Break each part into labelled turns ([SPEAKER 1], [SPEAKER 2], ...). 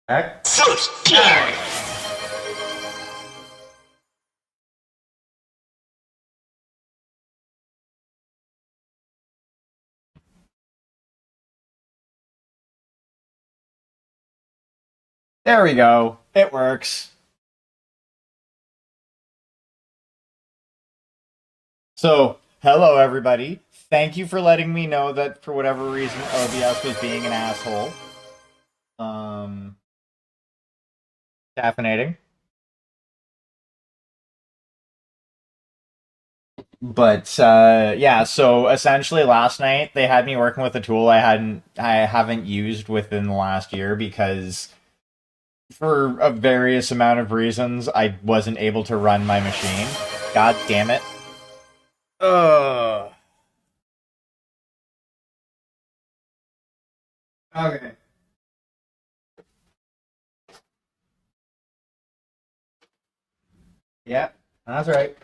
[SPEAKER 1] First blood!
[SPEAKER 2] There we go. It works. So, hello everybody. Thank you for letting me know that for whatever reason OBS was being an asshole. Um, Caffeinating. But yeah, so essentially last night they had me working with a tool I haven't used within the last year because for a various amount of reasons I wasn't able to run my machine. God damn it. Ugh. Okay. Yeah, that's right.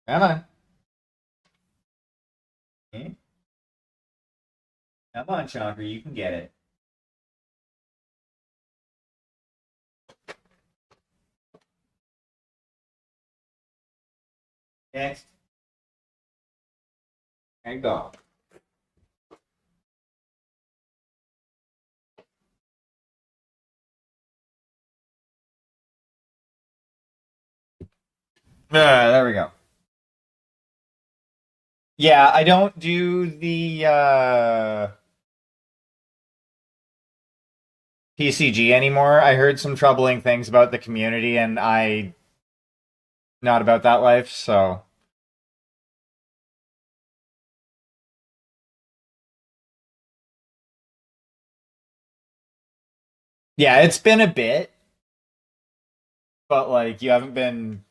[SPEAKER 2] Come on. Hmm? Come on, Chonker, you can get it. Next. And go. There we go. Yeah, I don't do the PCG anymore. I heard some troubling things about the community, and I not about that life. So yeah, it's been a bit, but like you haven't been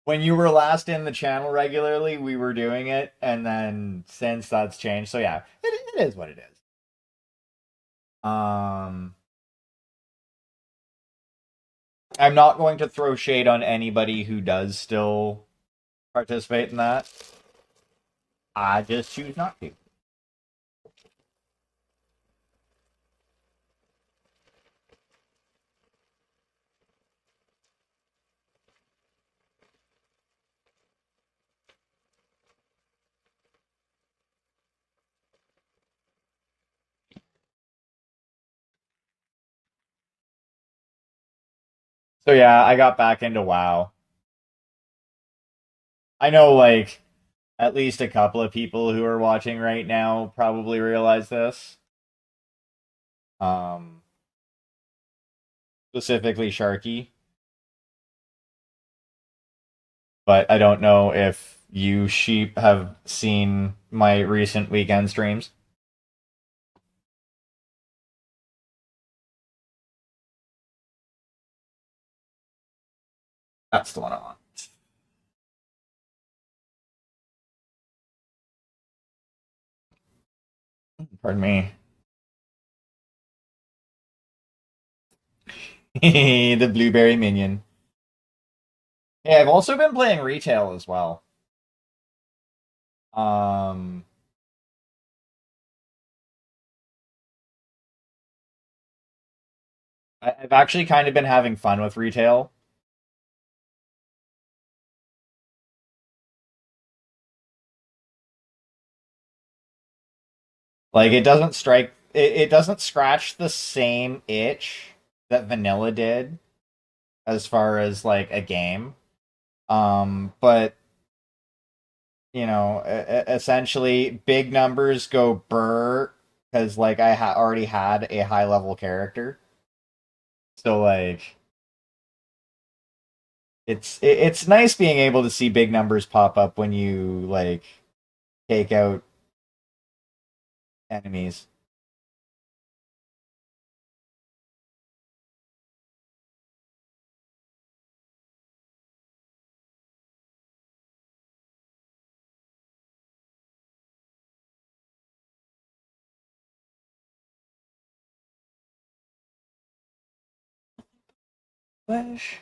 [SPEAKER 2] when you were last in the channel regularly. We were doing it, and then since that's changed, so yeah, it is what it is. Um, I'm not going to throw shade on anybody who does still participate in that. I just choose not to. So yeah, I got back into WoW. I know like at least a couple of people who are watching right now probably realize this. Um, Specifically Sharky, but I don't know if you sheep have seen my recent weekend streams. That's the one I want. Pardon me. The blueberry minion. Yeah, I've also been playing retail as well. Um, I've actually kind of been having fun with retail. Like it doesn't scratch the same itch that vanilla did as far as like a game. But essentially big numbers go burr because like already had a high level character. So like it's nice being able to see big numbers pop up when you like take out enemies. Flash.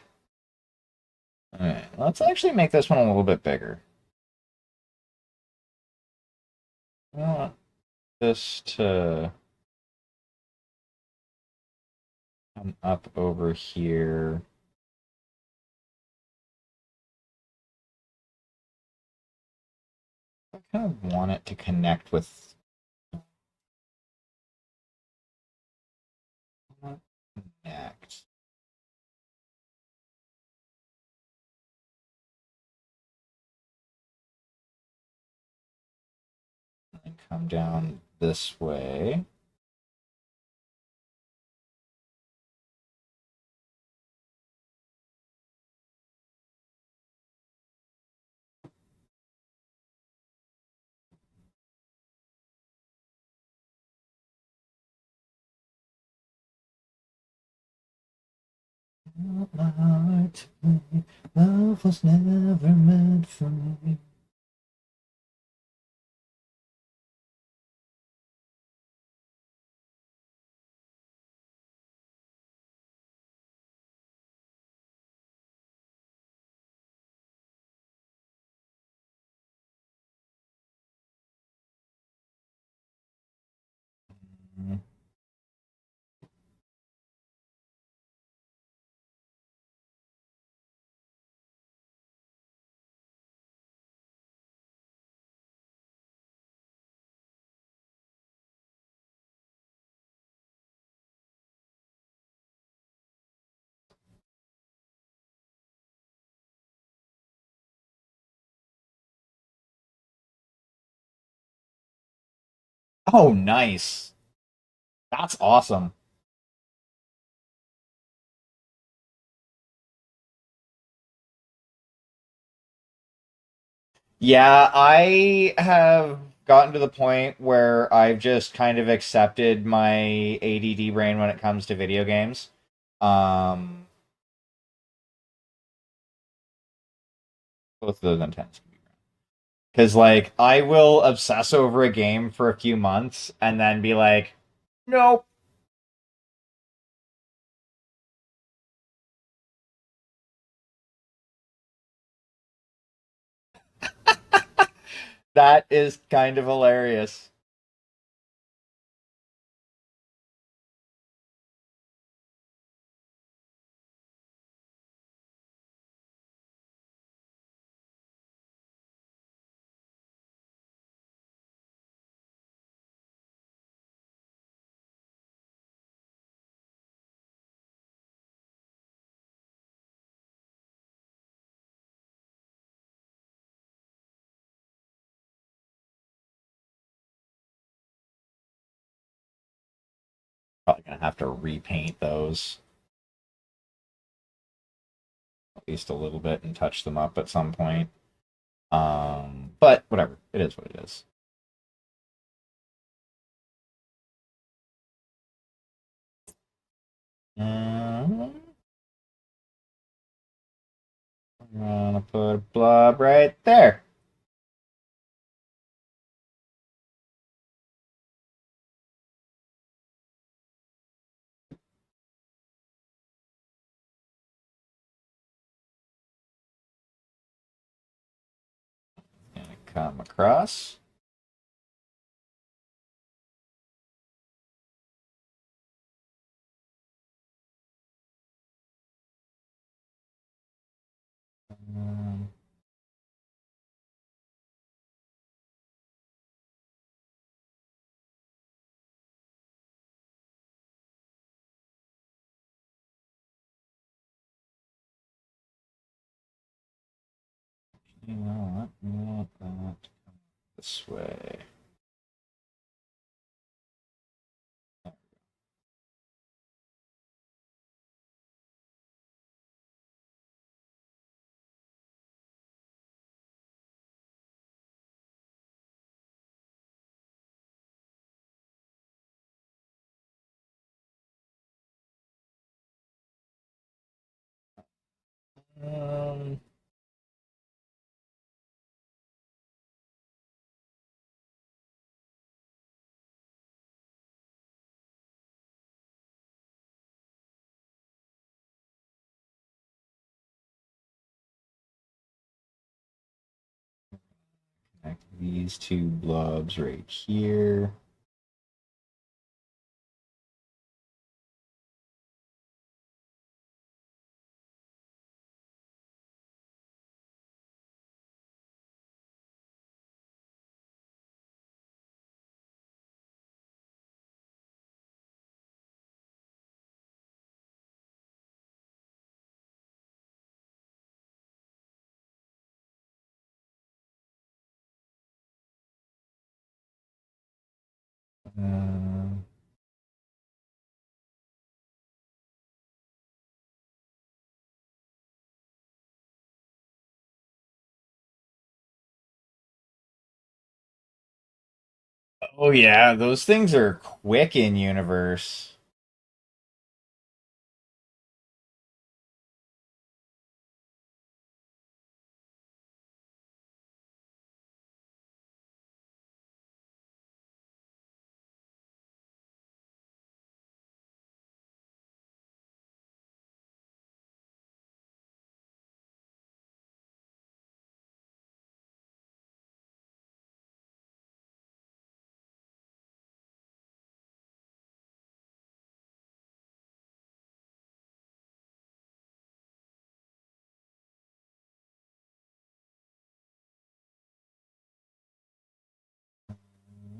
[SPEAKER 2] Alright, let's actually make this one a little bit bigger. I want this to Come up over here. I kind of want it to connect with connect. And come down this way. My heart, love was never meant for me. Oh, nice. That's awesome. Yeah, I have gotten to the point where I've just kind of accepted my ADD brain when it comes to video games. Um, both of those antennas can be ground. Because, like, I will obsess over a game for a few months and then be like, nope, that is kind of hilarious. Probably gonna have to repaint those at least a little bit and touch them up at some point. But whatever, it is what it is. I'm gonna put a blob right there. Gonna come across. Um, you know what? You want that this way. Um, Connect these two blobs right here. Uh, oh yeah, those things are quick in universe.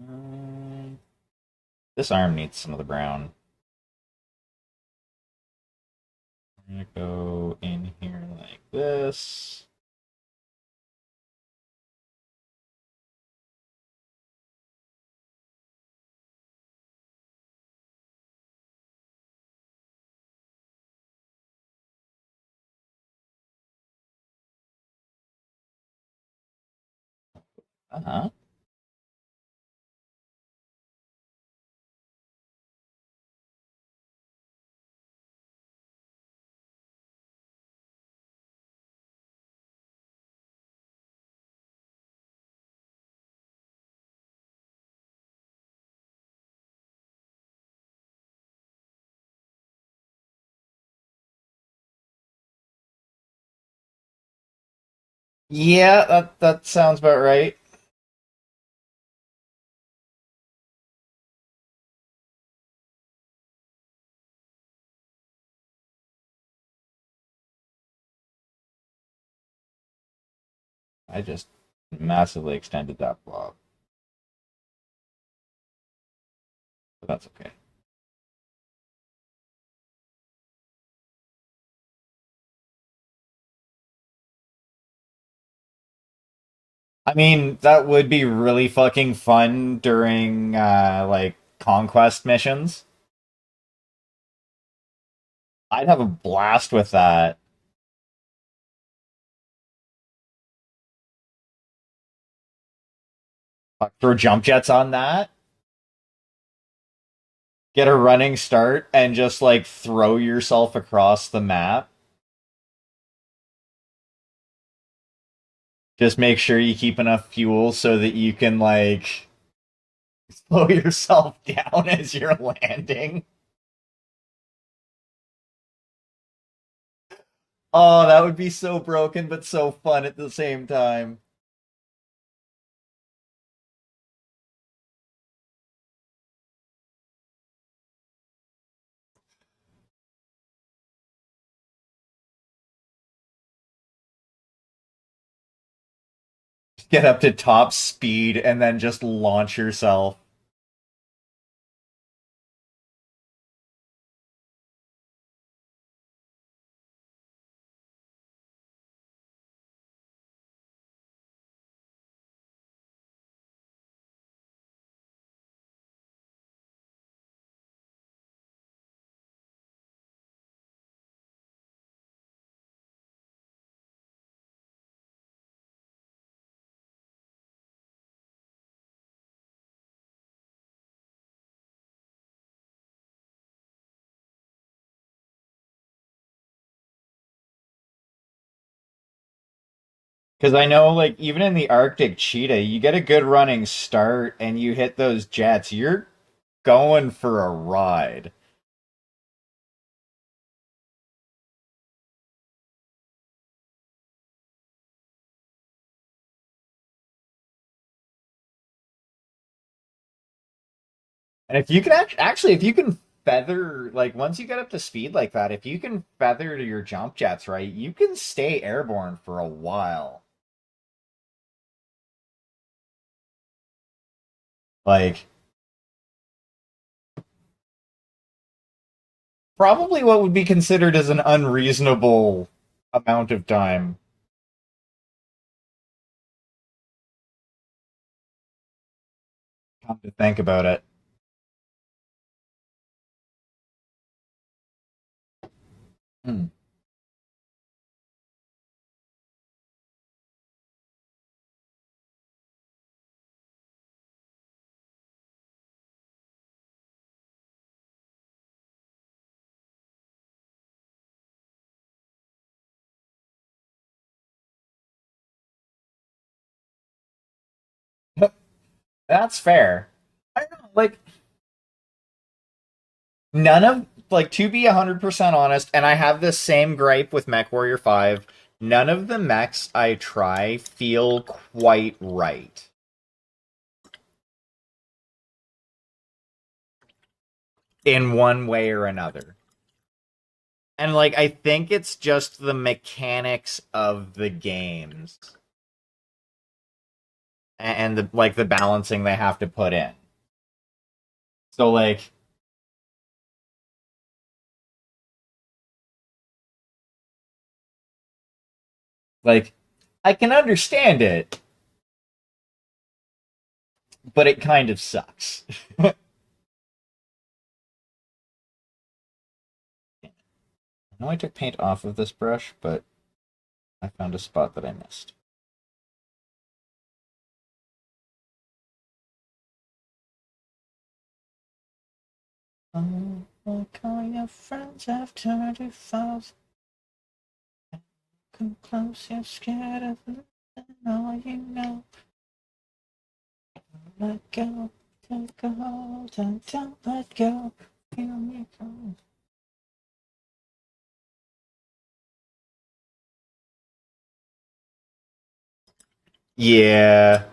[SPEAKER 2] Mm, this arm needs some of the brown. I'm gonna go in here like this. Uh-huh. Yeah, that sounds about right. I just massively extended that blob, but that's okay. I mean, that would be really fucking fun during like conquest missions. I'd have a blast with that. Fuck, throw jump jets on that, get a running start, and just like throw yourself across the map. Just make sure you keep enough fuel so that you can like slow yourself down as you're landing. Oh, that would be so broken but so fun at the same time. Get up to top speed and then just launch yourself. Because I know, like, even in the Arctic Cheetah, you get a good running start and you hit those jets, you're going for a ride. And if you can actually, if you can feather, like, once you get up to speed like that, if you can feather to your jump jets, right, you can stay airborne for a while. Like, probably what would be considered as an unreasonable amount of time. Come to think about it. Hmm. That's fair. I don't know, like none of like to be 100% honest, and I have this same gripe with MechWarrior 5. None of the mechs I try feel quite right in one way or another. And like I think it's just the mechanics of the games and the like the balancing they have to put in. So like I can understand it, but it kind of sucks. I know I took paint off of this brush, but I found a spot that I missed. Oh, look, all your friends have turned to foes. Come close, you're scared of losing all you know. Let go, take a hold, and don't let go. Feel me come. Yeah.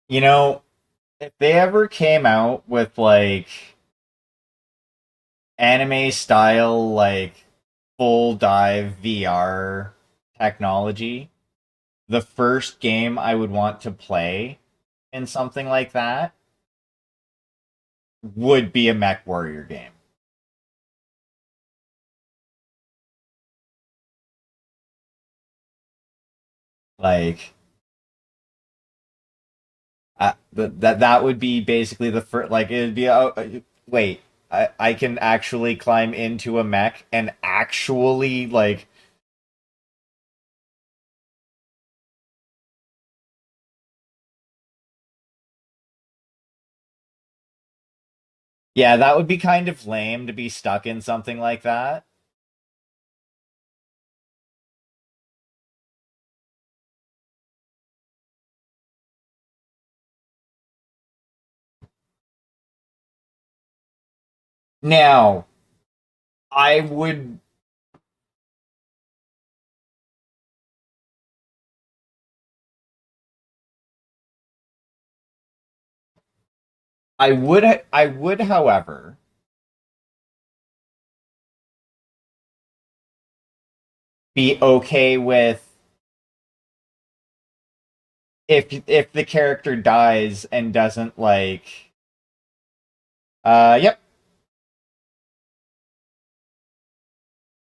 [SPEAKER 2] You know, if they ever came out with like anime style, like full dive VR technology, the first game I would want to play in something like that would be a Mech Warrior game. Like that would be basically the first. Like it'd be. Wait, I can actually climb into a mech and actually like. Yeah, that would be kind of lame to be stuck in something like that. Now, I would I would, however, be okay with if the character dies and doesn't like yep,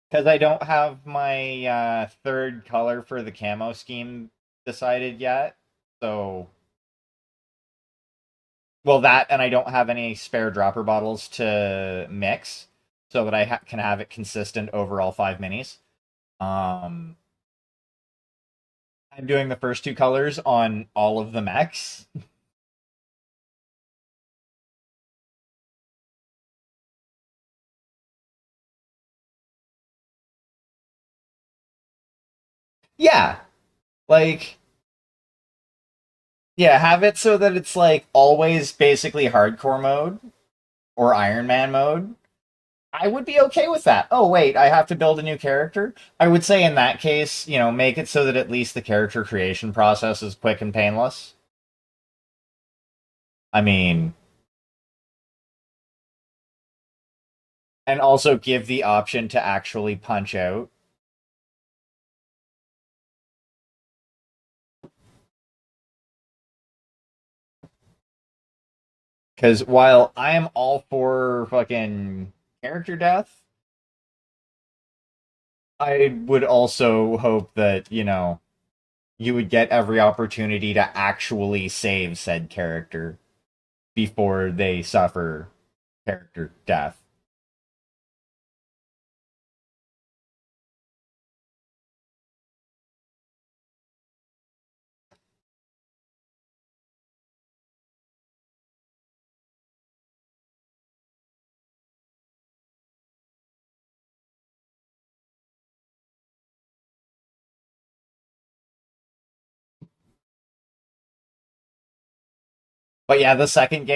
[SPEAKER 2] because I don't have my third color for the camo scheme decided yet. So well that and I don't have any spare dropper bottles to mix so that can have it consistent over all 5 minis. Um I'm doing the first two colors on all of the mechs. Yeah, like yeah, have it so that it's like always basically hardcore mode or Iron Man mode. I would be okay with that. Oh, wait, I have to build a new character? I would say in that case, make it so that at least the character creation process is quick and painless. I mean, and also give the option to actually punch out. Because while I am all for fucking character death, I would also hope that, you would get every opportunity to actually save said character before they suffer character death. But yeah, the second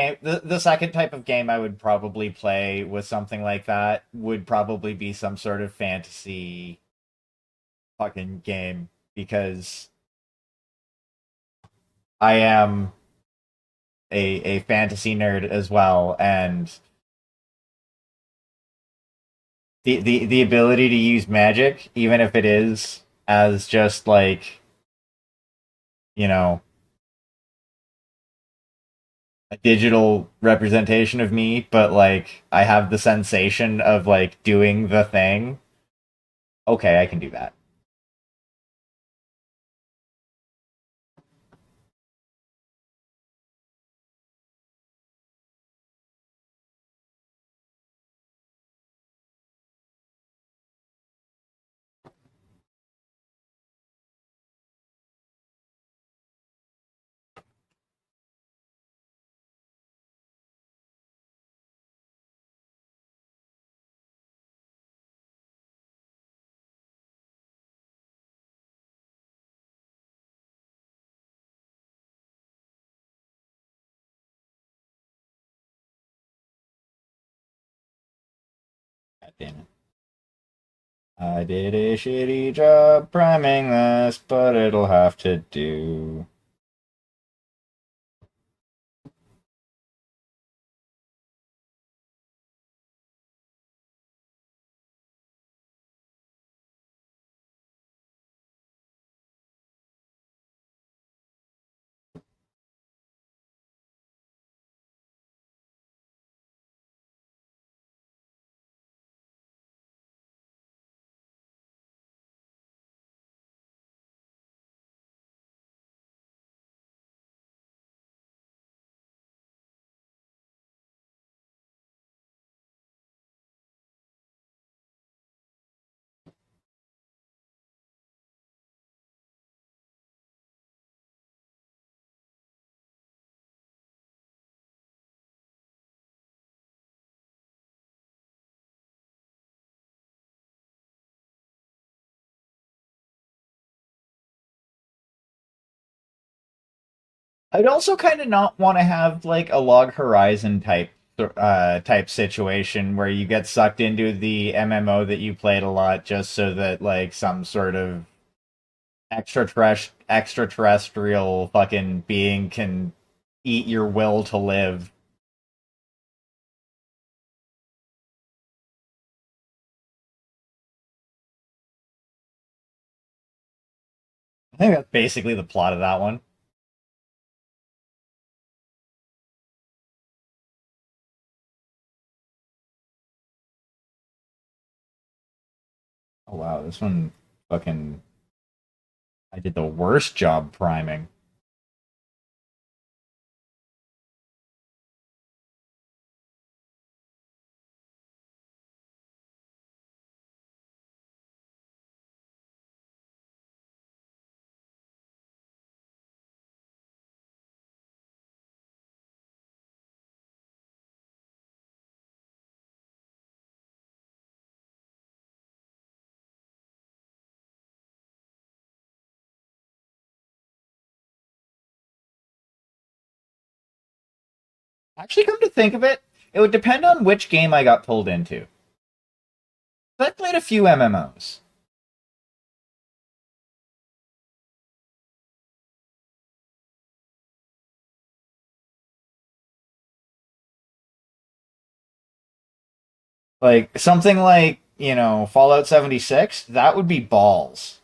[SPEAKER 2] type of game I would probably play with something like that would probably be some sort of fantasy fucking game because I am a fantasy nerd as well, and the ability to use magic, even if it is as just like, you know, a digital representation of me, but like I have the sensation of like doing the thing. Okay, I can do that. God damn it. I did a shitty job priming this, but it'll have to do. I'd also kind of not want to have like a log horizon type situation where you get sucked into the MMO that you played a lot just so that like some sort of extraterrestrial fucking being can eat your will to live. I think that's basically the plot of that one. Oh wow, this one fucking I did the worst job priming. Actually, come to think of it, it would depend on which game I got pulled into. I played a few MMOs. Like something like, Fallout 76, that would be balls.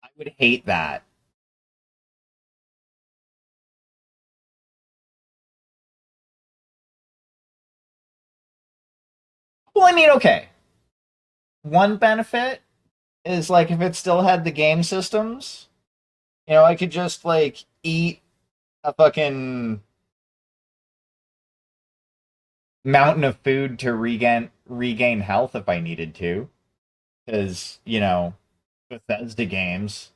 [SPEAKER 2] I would hate that. Well, I mean, okay. One benefit is like if it still had the game systems, I could just like eat a fucking mountain of food to regain health if I needed to, because Bethesda games.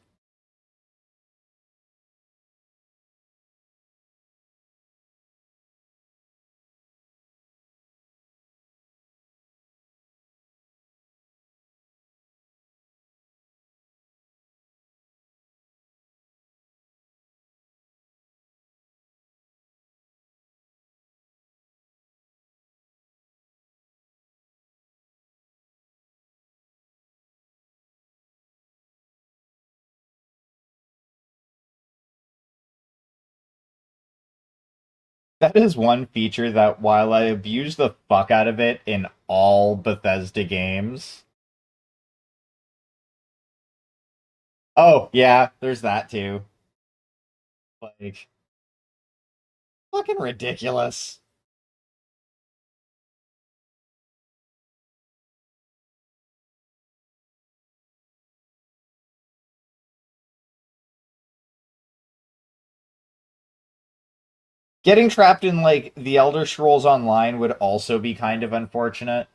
[SPEAKER 2] That is one feature that while I abuse the fuck out of it in all Bethesda games. Oh, yeah, there's that too. Like, fucking ridiculous. Getting trapped in like the Elder Scrolls Online would also be kind of unfortunate.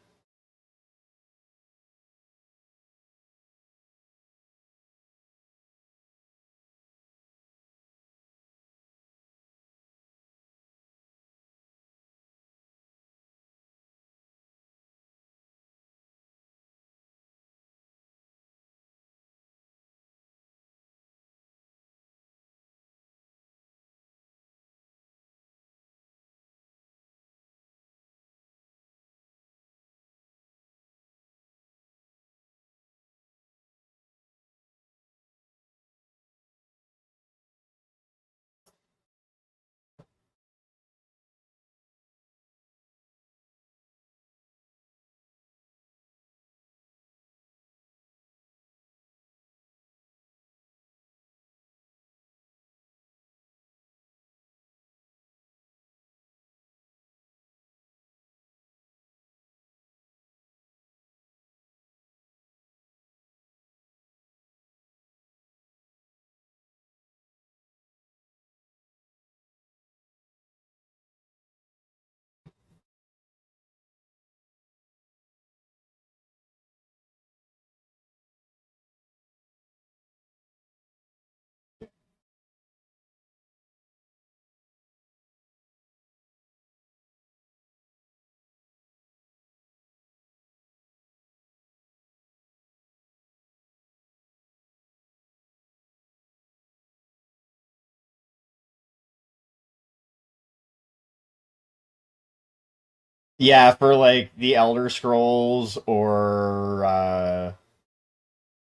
[SPEAKER 2] Yeah, for like the Elder Scrolls or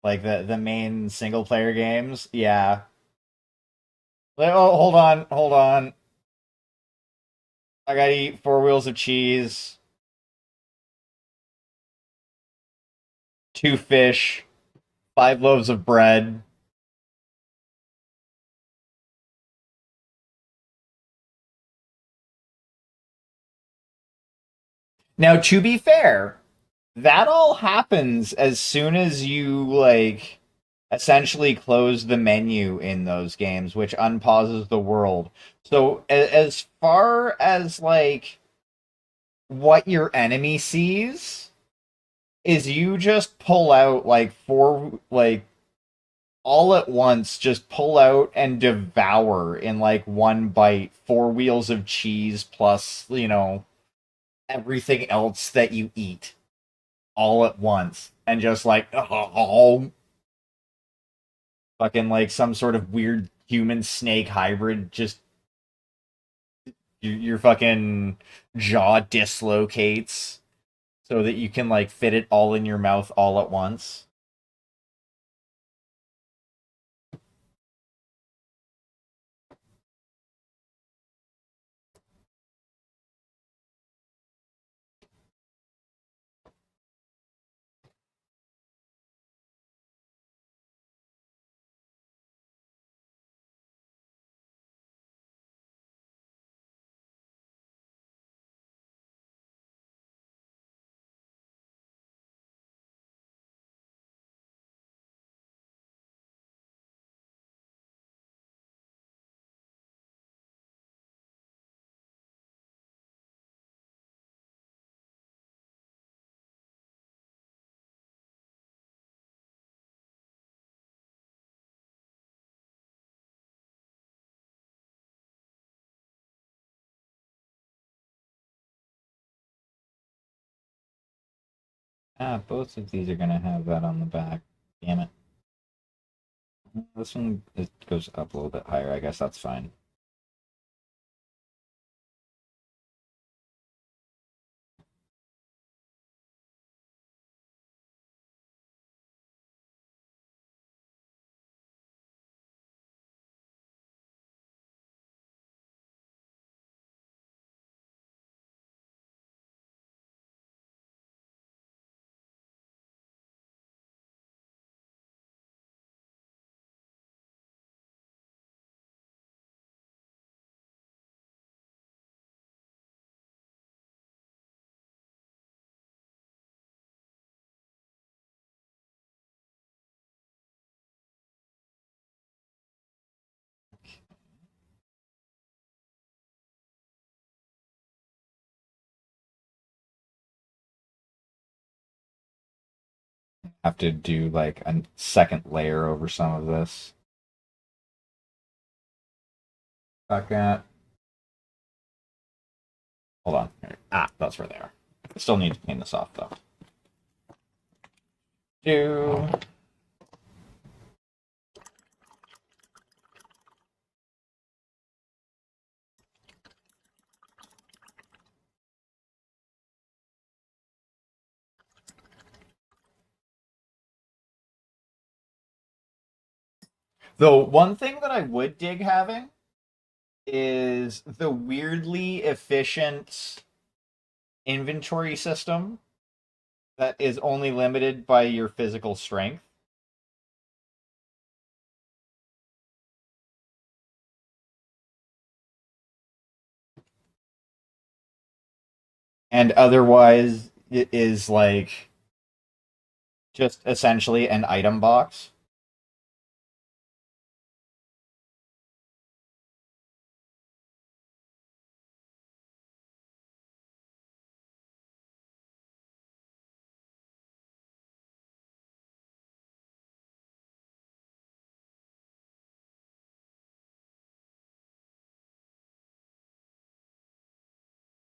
[SPEAKER 2] like the main single player games. Yeah. Like, oh, hold on. I gotta eat 4 wheels of cheese, 2 fish, 5 loaves of bread. Now, to be fair, that all happens as soon as you like essentially close the menu in those games, which unpauses the world. So as far as like what your enemy sees is you just pull out like all at once, just pull out and devour in like one bite 4 wheels of cheese plus, everything else that you eat all at once. And just like, oh, fucking like some sort of weird human snake hybrid, just your fucking jaw dislocates so that you can like fit it all in your mouth all at once. Ah, both of these are gonna have that on the back. Damn it. This one, it goes up a little bit higher. I guess that's fine. Have to do like a second layer over some of this. Second. Hold on. Ah, that's where they are. Still need to clean this off though. Do. Though one thing that I would dig having is the weirdly efficient inventory system that is only limited by your physical strength. And otherwise, it is like just essentially an item box.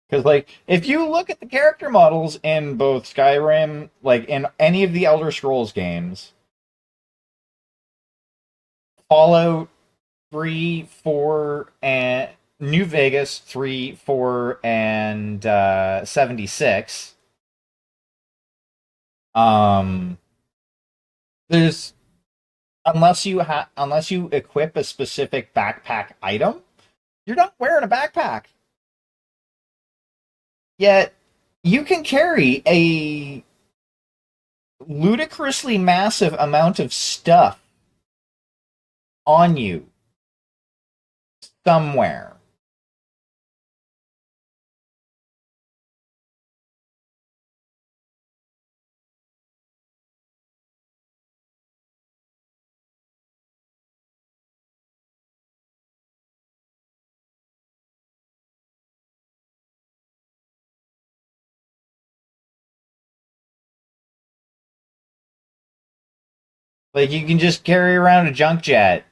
[SPEAKER 2] Because, like, if you look at the character models in both Skyrim, like in any of the Elder Scrolls games, Fallout 3, 4, and New Vegas 3, 4, and 76, um, there's unless you equip a specific backpack item, you're not wearing a backpack. Yet you can carry a ludicrously massive amount of stuff on you somewhere. Like you can just carry around a junk jet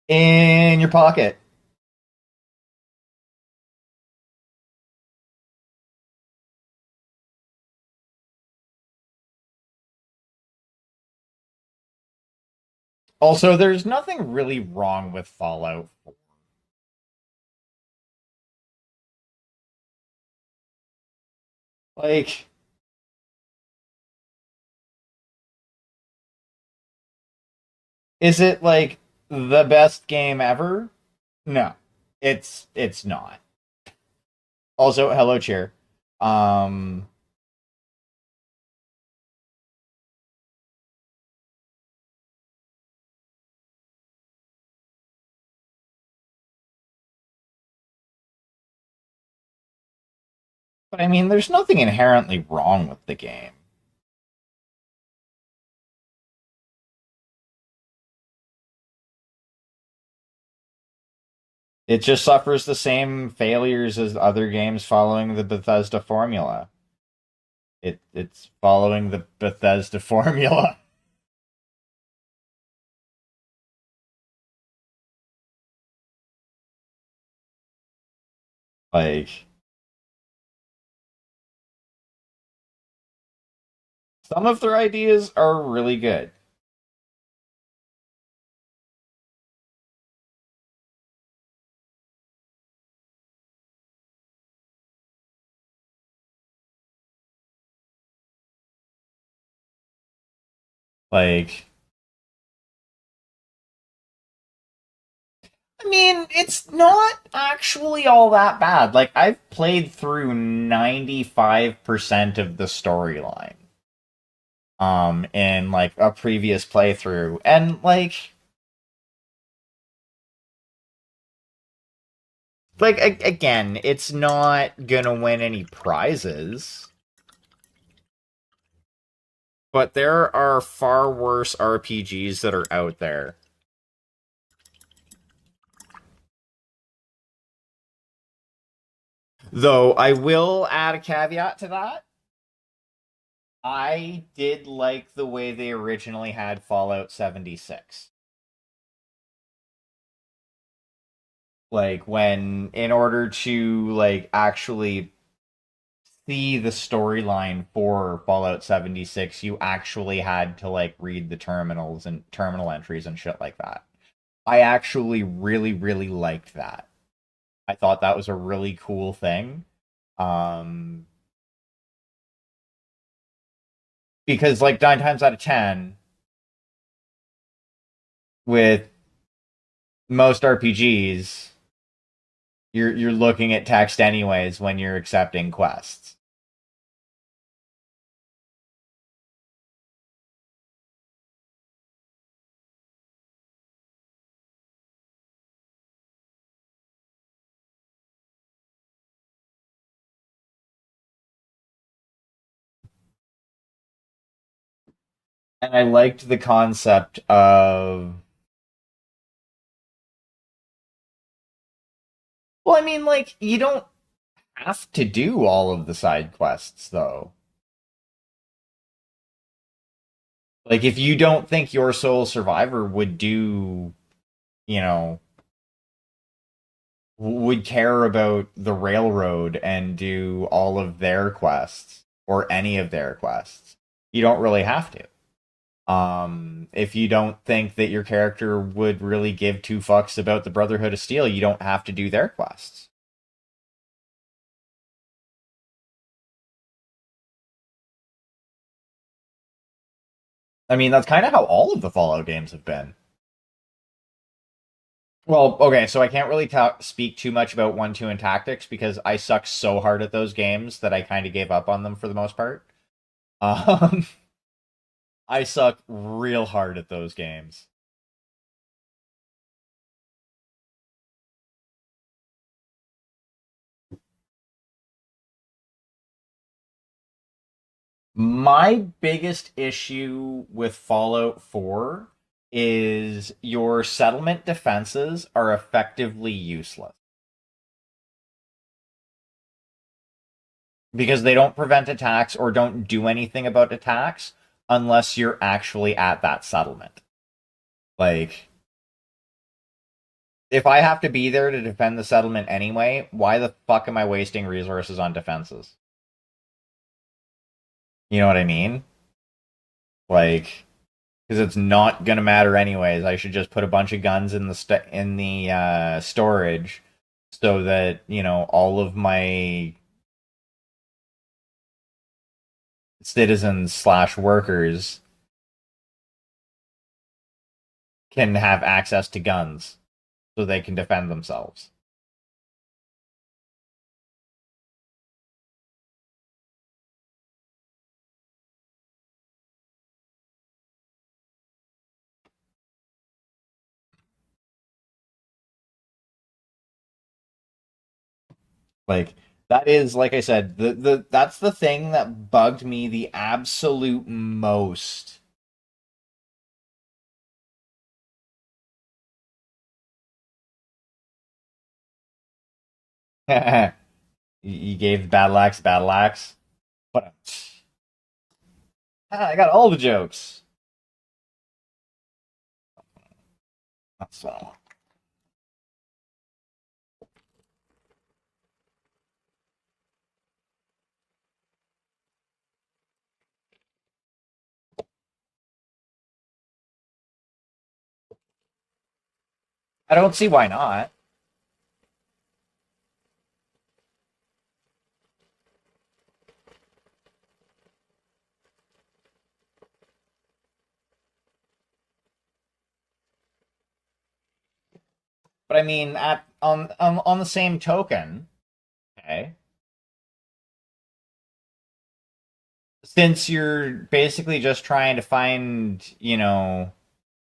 [SPEAKER 2] in your pocket. Also, there's nothing really wrong with Fallout 4. Like, is it like the best game ever? No. It's not. Also, hello cheer. Um but I mean there's nothing inherently wrong with the game. It just suffers the same failures as other games following the Bethesda formula. It's following the Bethesda formula. Like, some of their ideas are really good. Like, I mean, it's not actually all that bad. Like, I've played through 95% of the storyline in like a previous playthrough, and again, it's not gonna win any prizes, but there are far worse RPGs that are out there. Though I will add a caveat to that. I did like the way they originally had Fallout 76. Like, when in order to like actually see the storyline for Fallout 76, you actually had to like read the terminals and terminal entries and shit like that. I actually really really liked that. I thought that was a really cool thing. Um because like 9 times out of 10 with most RPGs, you're looking at text anyways when you're accepting quests. And I liked the concept of, well, I mean, like, you don't have to do all of the side quests though. Like, if you don't think your sole survivor would do, you know, would care about the railroad and do all of their quests or any of their quests, you don't really have to. If you don't think that your character would really give two fucks about the Brotherhood of Steel, you don't have to do their quests. I mean, that's kind of how all of the Fallout games have been. Well, okay, so I can't really speak too much about 1, 2, and Tactics because I suck so hard at those games that I kind of gave up on them for the most part. Um, I suck real hard at those games. My biggest issue with Fallout 4 is your settlement defenses are effectively useless because they don't prevent attacks or don't do anything about attacks unless you're actually at that settlement. Like, if I have to be there to defend the settlement anyway, why the fuck am I wasting resources on defenses? You know what I mean? Like, because it's not gonna matter anyways. I should just put a bunch of guns in the storage so that all of my citizens slash workers can have access to guns so they can defend themselves. Like, that is, like I said, the that's the thing that bugged me the absolute most. You gave battle axe, but I got all the jokes. So I don't see why not. But I mean, at on the same token, okay, since you're basically just trying to find,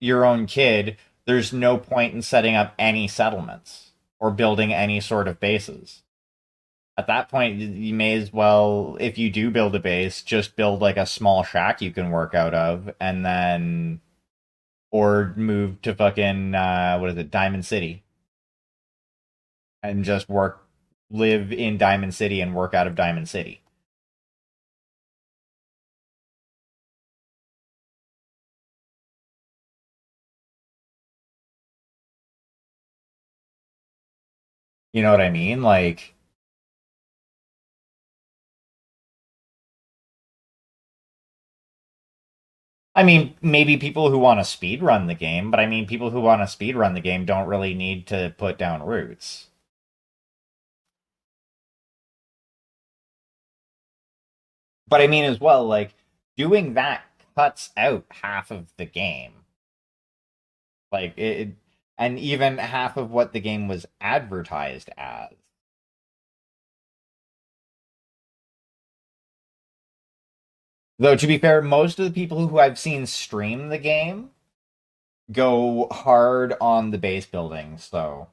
[SPEAKER 2] your own kid, there's no point in setting up any settlements or building any sort of bases. At that point, you may as well, if you do build a base, just build like a small shack you can work out of, and then or move to fucking what is it, Diamond City, and just live in Diamond City and work out of Diamond City. You know what I mean? Like, I mean, maybe people who want to speed run the game, but I mean, people who want to speed run the game don't really need to put down roots. But I mean, as well, like, doing that cuts out half of the game. Like, and even half of what the game was advertised as. Though, to be fair, most of the people who I've seen stream the game go hard on the base building, so.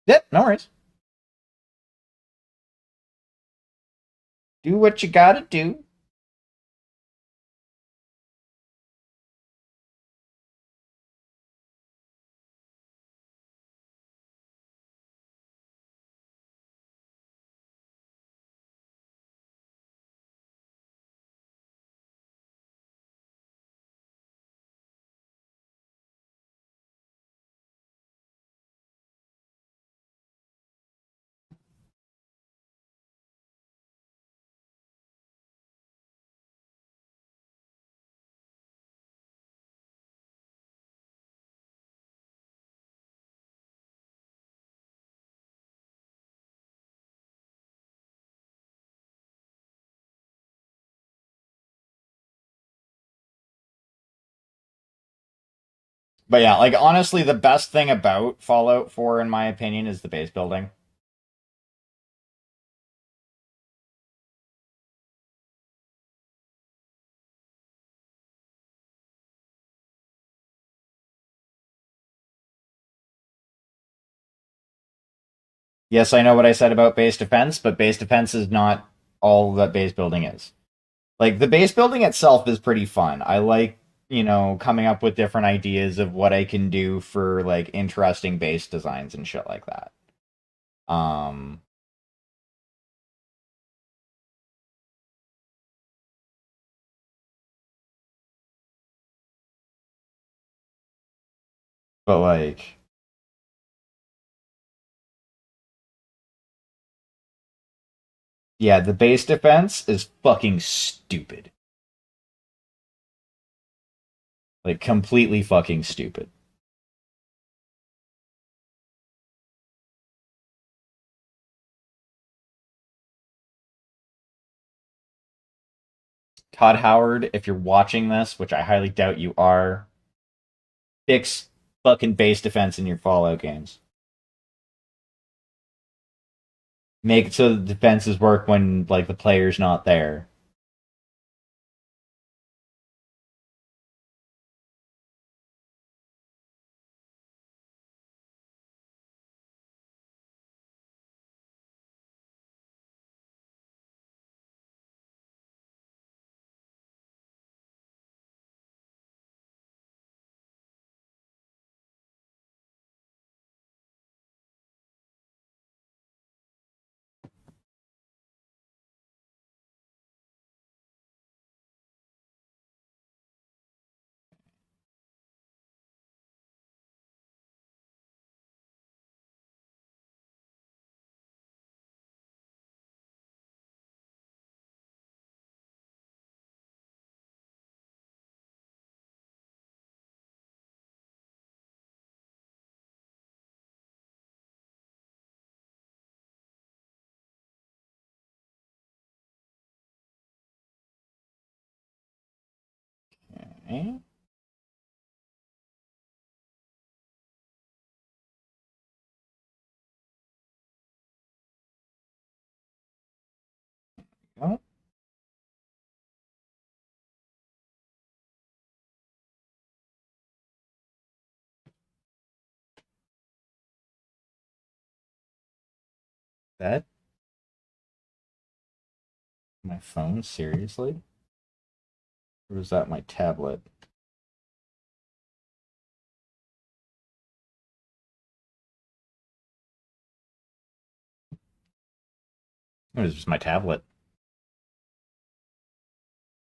[SPEAKER 2] Yep, no worries. Do what you gotta do. But yeah, like honestly, the best thing about Fallout 4, in my opinion, is the base building. Yes, I know what I said about base defense, but base defense is not all that base building is. Like the base building itself is pretty fun. I like, coming up with different ideas of what I can do for like interesting base designs and shit like that. Um, but like, yeah, the base defense is fucking stupid. Like completely fucking stupid. Todd Howard, if you're watching this, which I highly doubt you are, fix fucking base defense in your Fallout games. Make it so the defenses work when like the player's not there. Okay. Oh, that my phone, seriously? Or was that my tablet? It was just my tablet.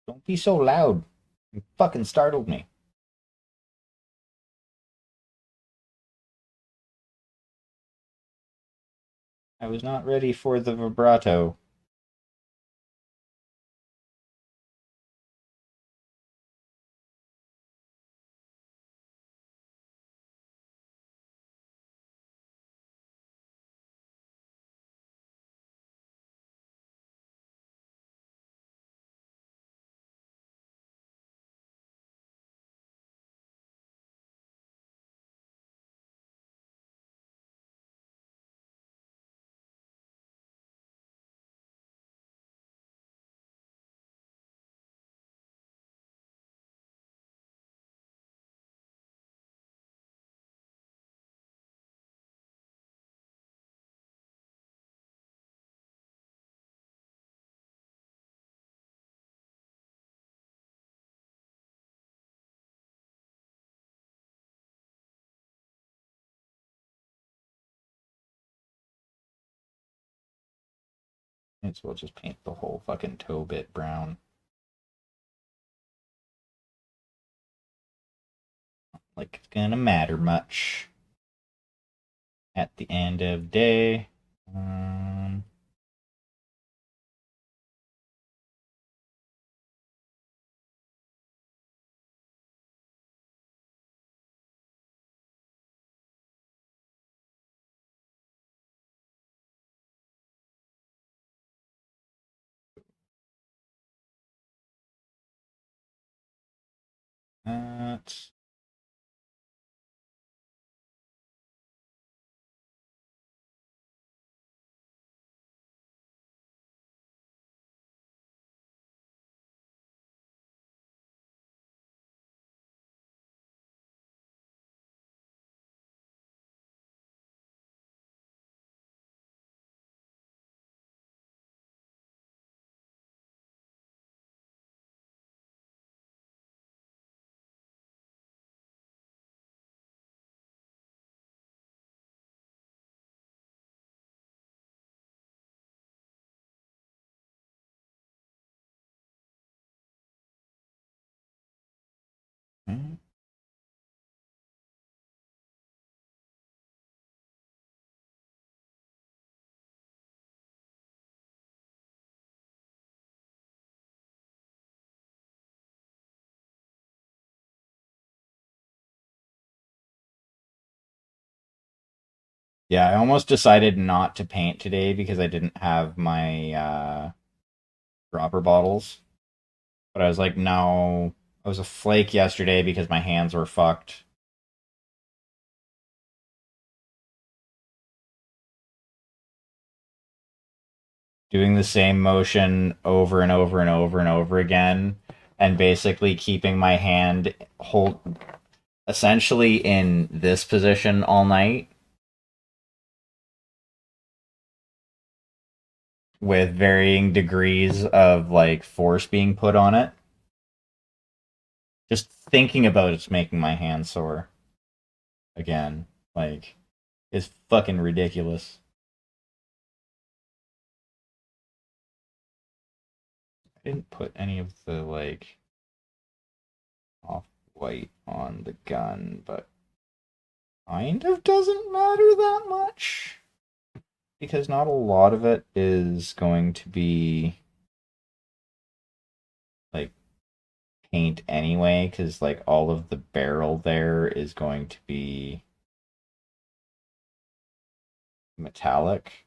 [SPEAKER 2] Don't be so loud. You fucking startled me. I was not ready for the vibrato. Might as well just paint the whole fucking toe bit brown. Like it's gonna matter much at the end of the day. Um, that's hmm. Yeah, I almost decided not to paint today because I didn't have my dropper bottles. But I was like, no. I was a flake yesterday because my hands were fucked. Doing the same motion over and over and over and over again, and basically keeping my hand hold essentially in this position all night with varying degrees of like force being put on it. Just thinking about it's making my hand sore again. Like, it's fucking ridiculous. I didn't put any of the like off white on the gun, but kind of doesn't matter that much because not a lot of it is going to be like paint anyway, because like all of the barrel there is going to be metallic.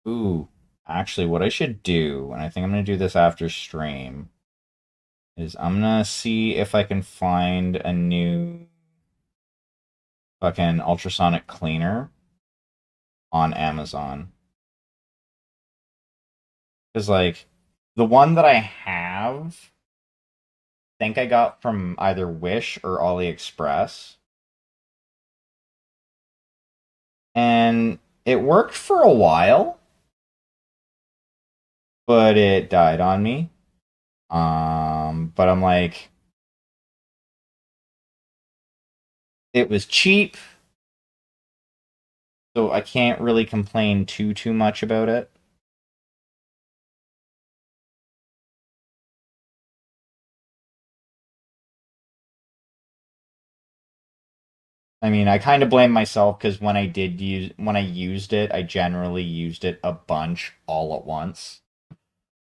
[SPEAKER 2] Ooh, actually, what I should do, and I think I'm gonna do this after stream, is I'm gonna see if I can find a new fucking ultrasonic cleaner on Amazon. Because, like, the one that I have, I think I got from either Wish or AliExpress. And it worked for a while, but it died on me. But I'm like, it was cheap, so I can't really complain too much about it. I mean, I kind of blame myself because when I used it, I generally used it a bunch all at once.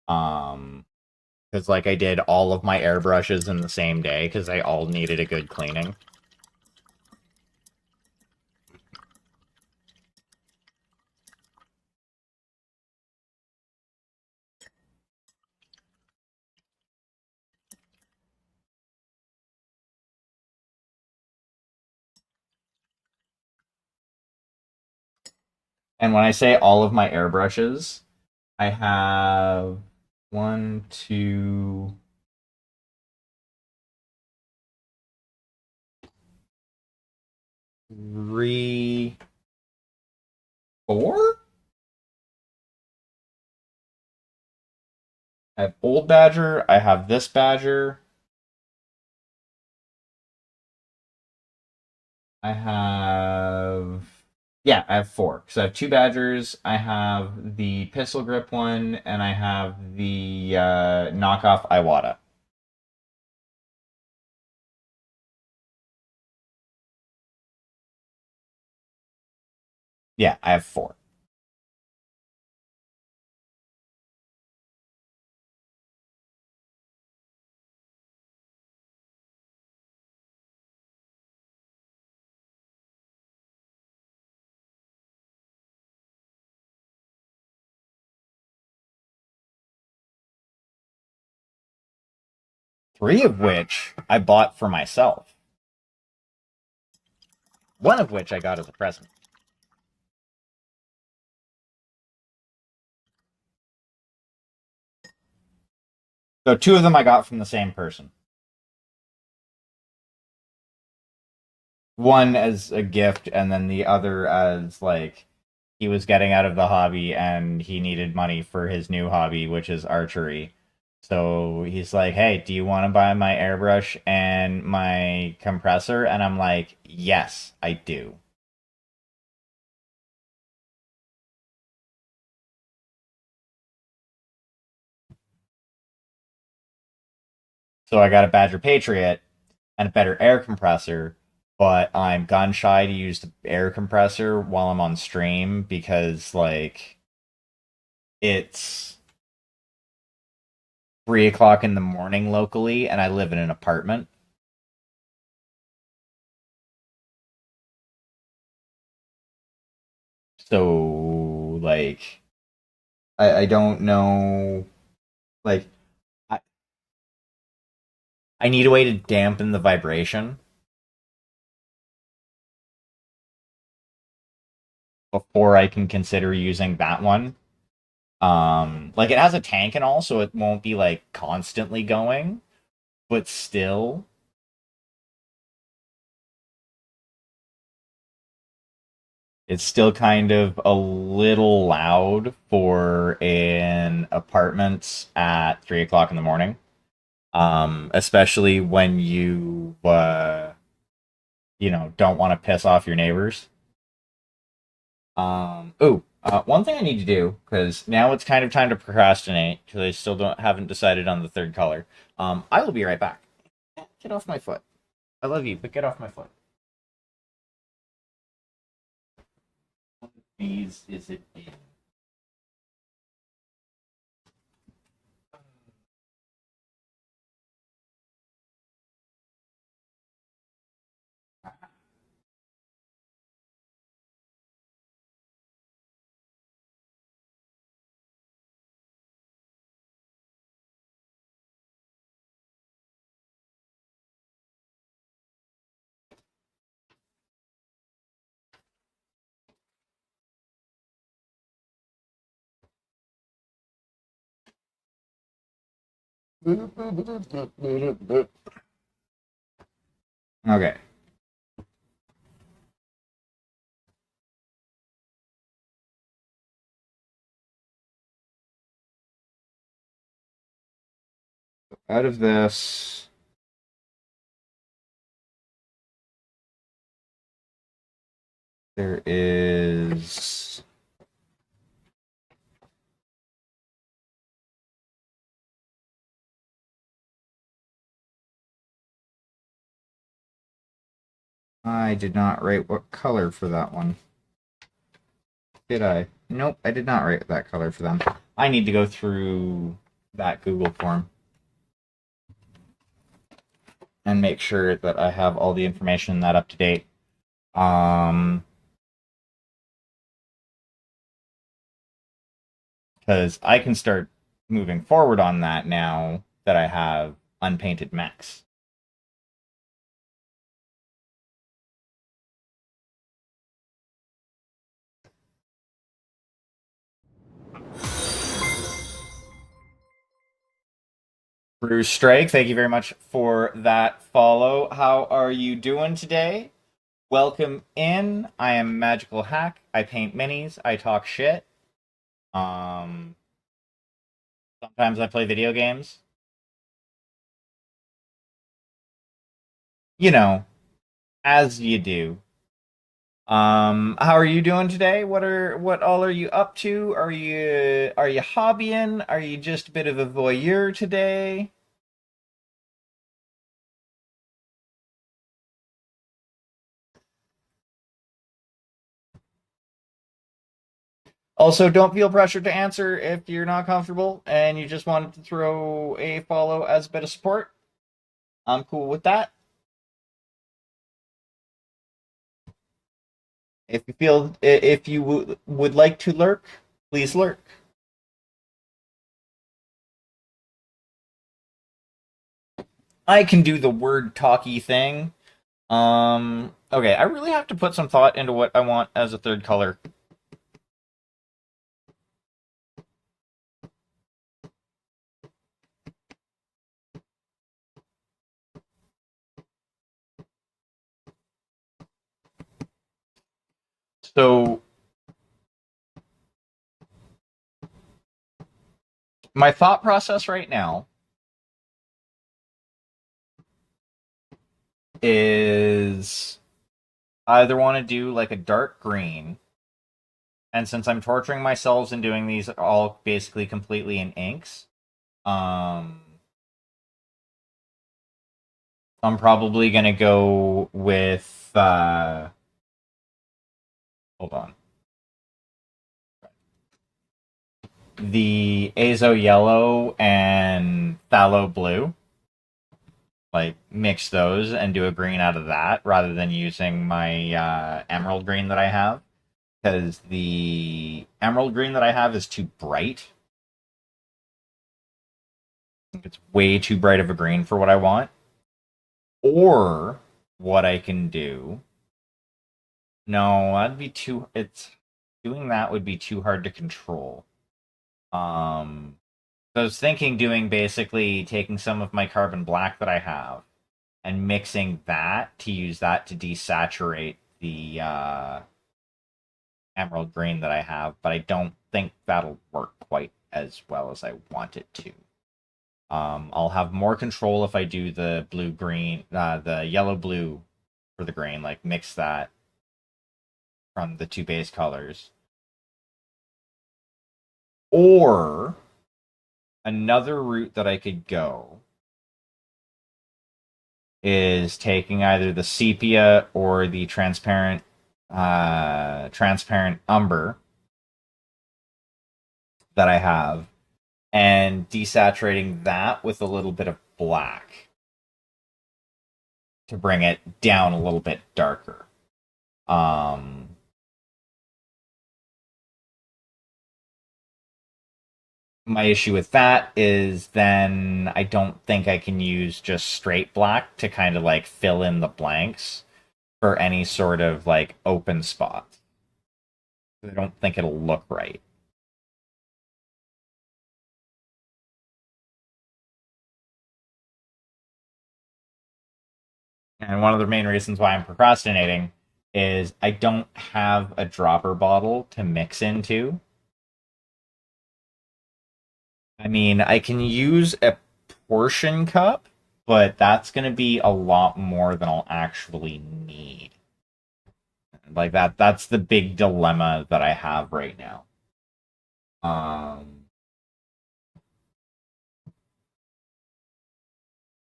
[SPEAKER 2] Um, because like I did all of my airbrushes in the same day because they all needed a good cleaning. And when I say all of my airbrushes, I have one, two, three, four. I have old badger. I have this badger. I have yeah, I have four. So I have two badgers. I have the pistol grip one, and I have the knockoff Iwata. Yeah, I have four. Three of which I bought for myself. One of which I got as a present. So two of them I got from the same person. One as a gift, and then the other as like he was getting out of the hobby and he needed money for his new hobby, which is archery. So he's like, "Hey, do you want to buy my airbrush and my compressor?" And I'm like, "Yes, I do." So I got a Badger Patriot and a better air compressor, but I'm gun shy to use the air compressor while I'm on stream because like it's 3 o'clock in the morning locally and I live in an apartment. So like I don't know like I, I need a way to dampen the vibration before I can consider using that one. Like it has a tank and all, so it won't be like constantly going, but still it's still kind of a little loud for an apartment at 3 o'clock in the morning. Especially when you know, don't want to piss off your neighbors. One thing I need to do, because now it's kind of time to procrastinate because I still haven't decided on the third color. I will be right back. Get off my foot. I love you, but get off my foot. What phase is it in? Okay. Out of this, there is. I did not write what color for that one. Did I? Nope, I did not write that color for them. I need to go through that Google form and make sure that I have all the information in that up to date. Because I can start moving forward on that now that I have unpainted mechs. Bruce Strike, thank you very much for that follow. How are you doing today? Welcome in. I am Magical Hack. I paint minis. I talk shit. Um, Sometimes I play video games. You know, as you do. How are you doing today? What all are you up to? Are you hobbying? Are you just a bit of a voyeur today? Also, don't feel pressured to answer if you're not comfortable and you just wanted to throw a follow as a bit of support. I'm cool with that. If you would like to lurk, please lurk. I can do the word talky thing. Okay, I really have to put some thought into what I want as a third color. So my thought process right now is I either want to do like a dark green, and since I'm torturing myself and doing these all basically completely in inks, um, I'm probably gonna go with hold on, the Azo yellow and phthalo blue. Like mix those and do a green out of that rather than using my emerald green that I have, because the emerald green that I have is too bright. It's way too bright of a green for what I want. Or what I can do. No, that'd be too. It's doing that would be too hard to control. So I was thinking doing basically taking some of my carbon black that I have and mixing that to use that to desaturate the emerald green that I have, but I don't think that'll work quite as well as I want it to. I'll have more control if I do the blue green, the yellow blue for the grain, like mix that from the two base colors. Or another route that I could go is taking either the sepia or the transparent umber that I have and desaturating that with a little bit of black to bring it down a little bit darker. Um, my issue with that is then I don't think I can use just straight black to kind of like fill in the blanks for any sort of like open spot. I don't think it'll look right. And one of the main reasons why I'm procrastinating is I don't have a dropper bottle to mix into. I mean, I can use a portion cup, but that's going to be a lot more than I'll actually need. Like that's the big dilemma that I have right now. Um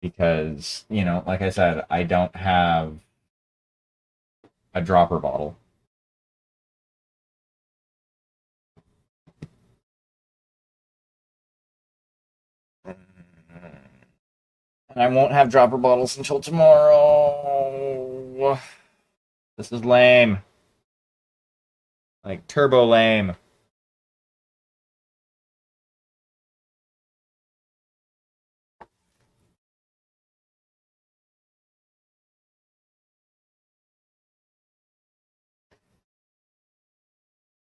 [SPEAKER 2] because, like I said, I don't have a dropper bottle. And I won't have dropper bottles until tomorrow. This is lame. Like turbo lame.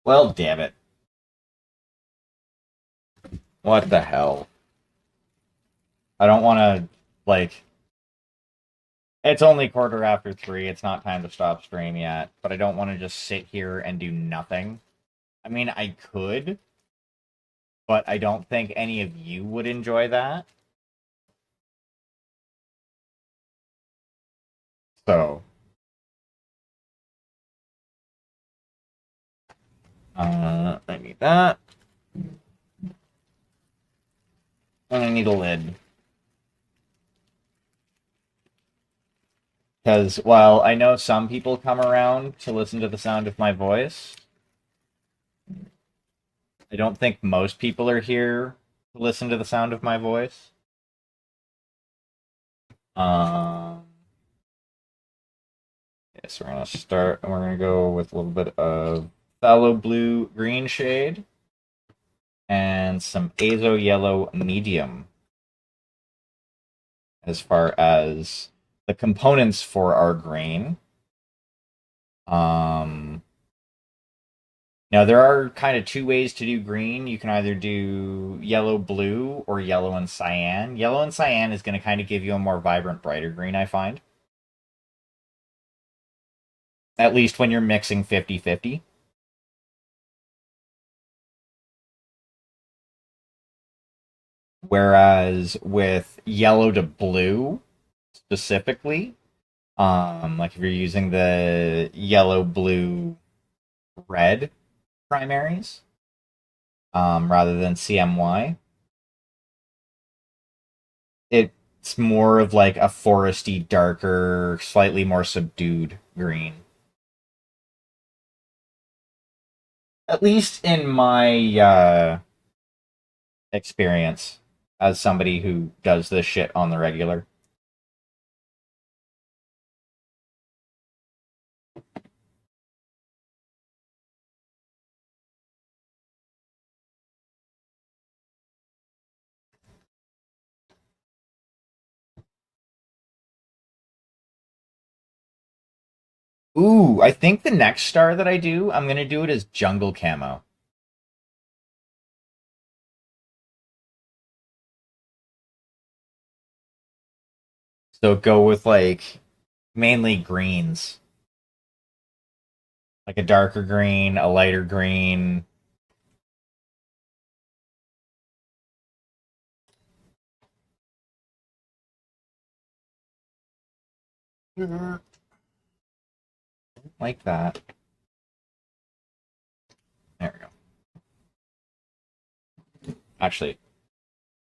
[SPEAKER 2] Well, damn it. What the hell? I don't want to, like, it's only 3:15. It's not time to stop stream yet, but I don't want to just sit here and do nothing. I mean, I could, but I don't think any of you would enjoy that. So, I need that. And I need a lid. Because while I know some people come around to listen to the sound of my voice, I don't think most people are here to listen to the sound of my voice. Um, yes, we're gonna start, and we're gonna go with a little bit of phthalo blue green shade and some azo yellow medium as far as the components for our green. Um, Now there are kind of two ways to do green. You can either do yellow blue or yellow and cyan. Yellow and cyan is going to kind of give you a more vibrant, brighter green, I find. At least when you're mixing 50-50. Whereas with yellow to blue specifically, like if you're using the yellow, blue, red primaries, rather than CMY, it's more of like a foresty, darker, slightly more subdued green. At least in my experience as somebody who does this shit on the regular. Ooh, I think the next star that I do, I'm gonna do it as jungle camo. So go with like mainly greens. Like a darker green, a lighter green. Like that. There we go. Actually,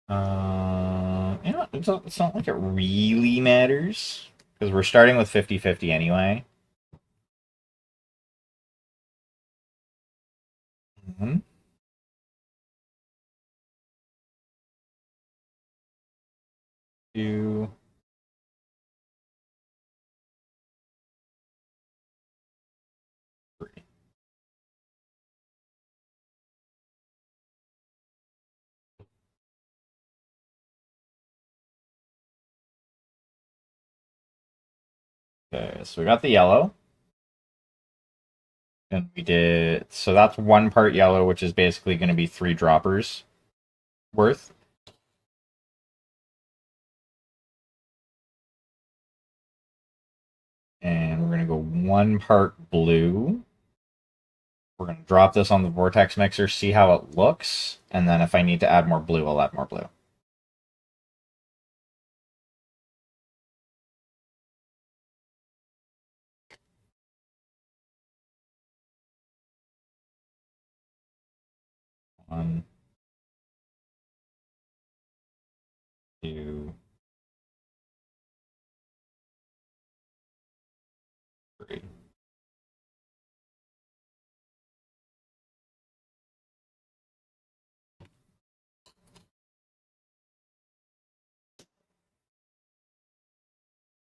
[SPEAKER 2] you know, it's not like it really matters because we're starting with 50-50 anyway. Mm-hmm. 2, 3. Okay, so we got the yellow. And we did, so that's 1 part yellow, which is basically going to be 3 droppers worth. And we're going to go 1 part blue. We're going to drop this on the vortex mixer, see how it looks, and then if I need to add more blue, I'll add more blue. One, 2, 3.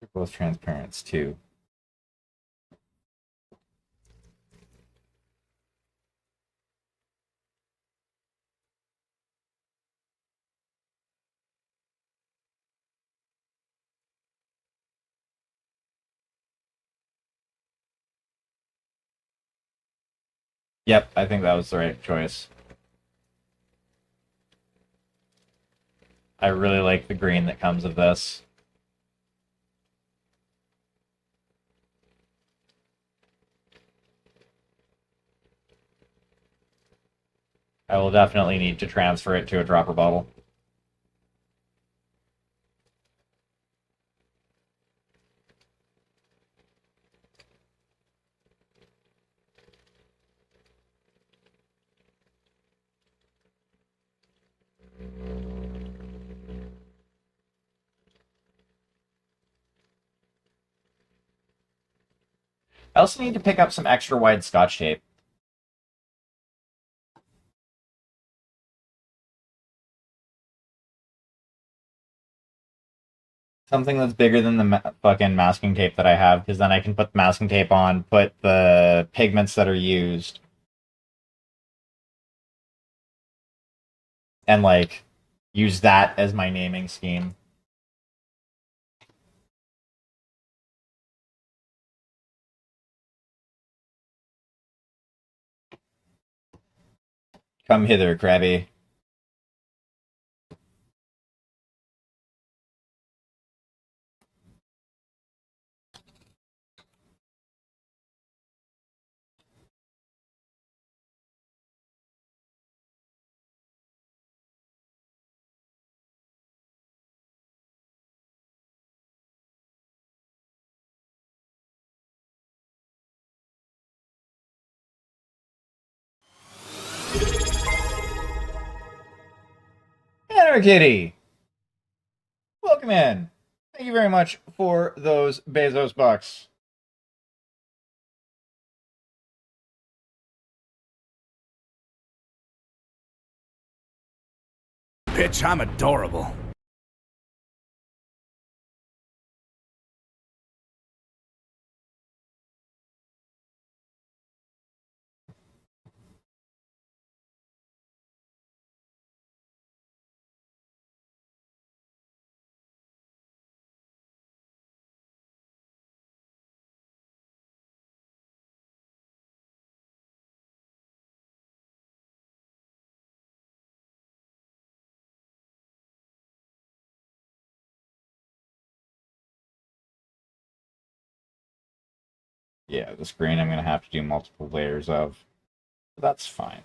[SPEAKER 2] They're both transparents too. Yep, I think that was the right choice. I really like the green that comes of this. I will definitely need to transfer it to a dropper bottle. I also need to pick up some extra wide Scotch tape. Something that's bigger than the fucking masking tape that I have, because then I can put the masking tape on, put the pigments that are used, and like use that as my naming scheme. Come hither, Krabby. Kitty, welcome in. Thank you very much for those Bezos bucks.
[SPEAKER 1] Bitch, I'm adorable.
[SPEAKER 2] Yeah, the screen I'm going to have to do multiple layers of. That's fine.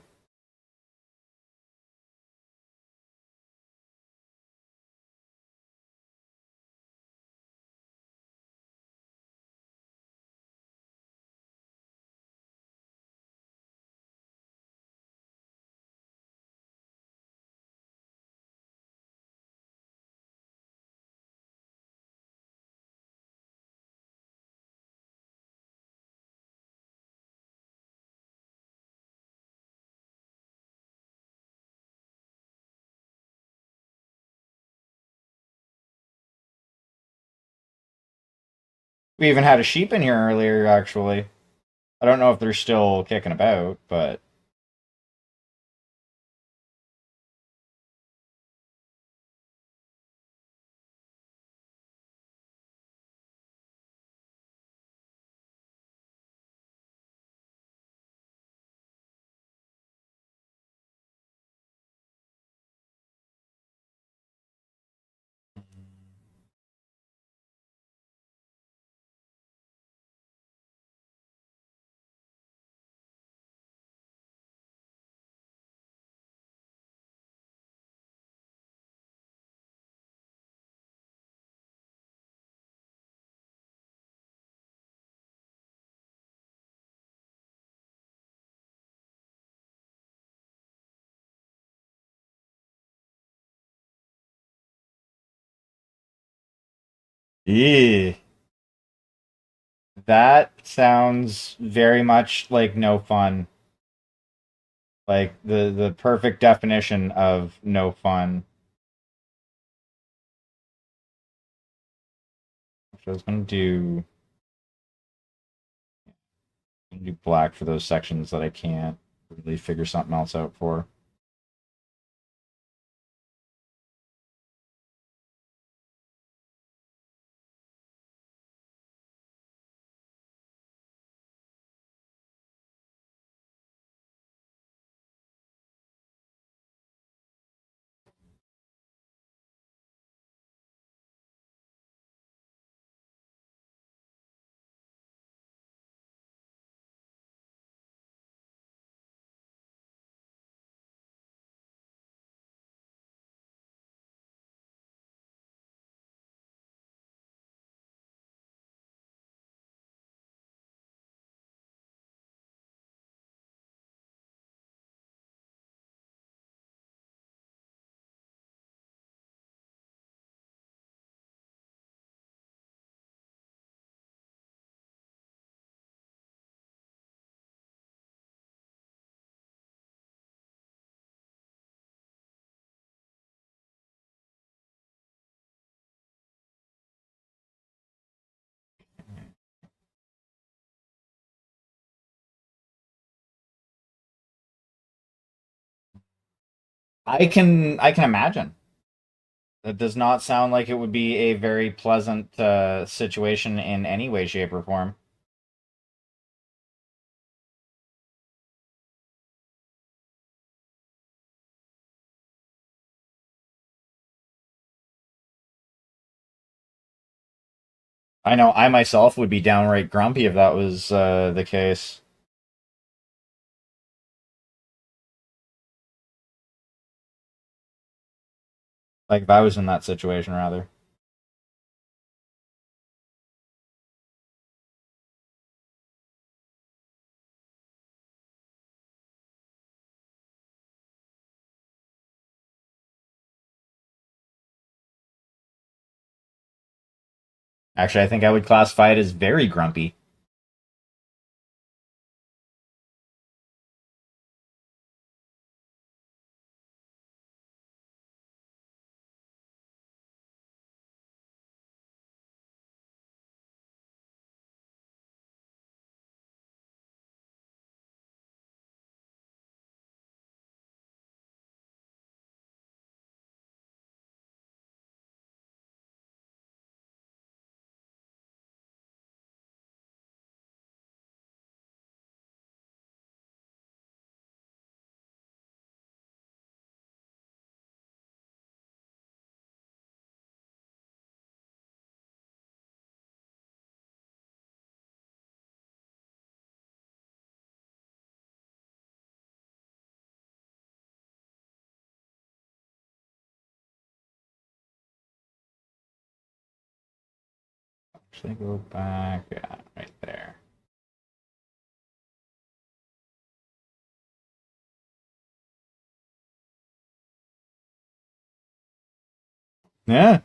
[SPEAKER 2] We even had a sheep in here earlier, actually. I don't know if they're still kicking about, but yeah, that sounds very much like no fun. Like the perfect definition of no fun. So I was gonna do black for those sections that I can't really figure something else out for. I can imagine. That does not sound like it would be a very pleasant situation in any way, shape, or form. I know I myself would be downright grumpy if that was the case. Like if I was in that situation, rather. Actually, I think I would classify it as very grumpy. Actually, go back. Yeah, right there. Yeah,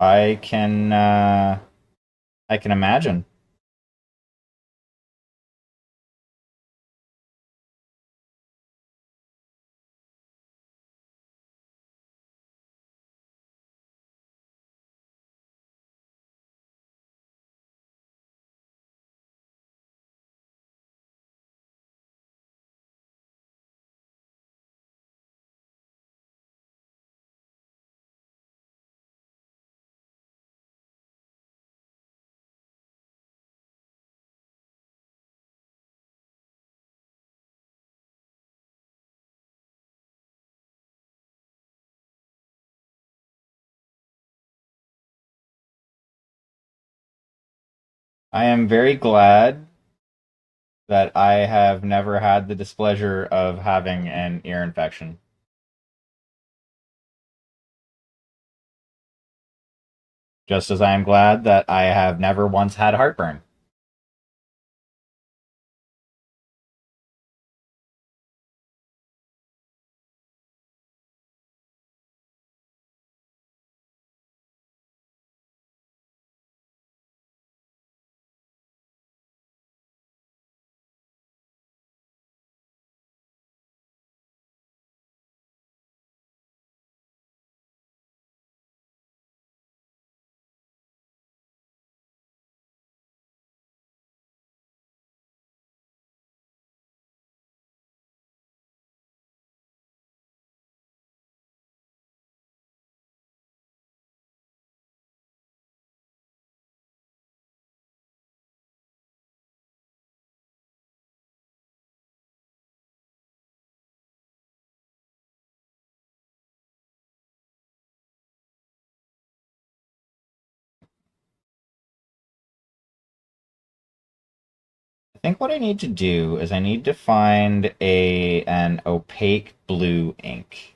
[SPEAKER 2] I can. I can imagine. I am very glad that I have never had the displeasure of having an ear infection. Just as I am glad that I have never once had heartburn. I think what I need to do is I need to find an opaque blue ink.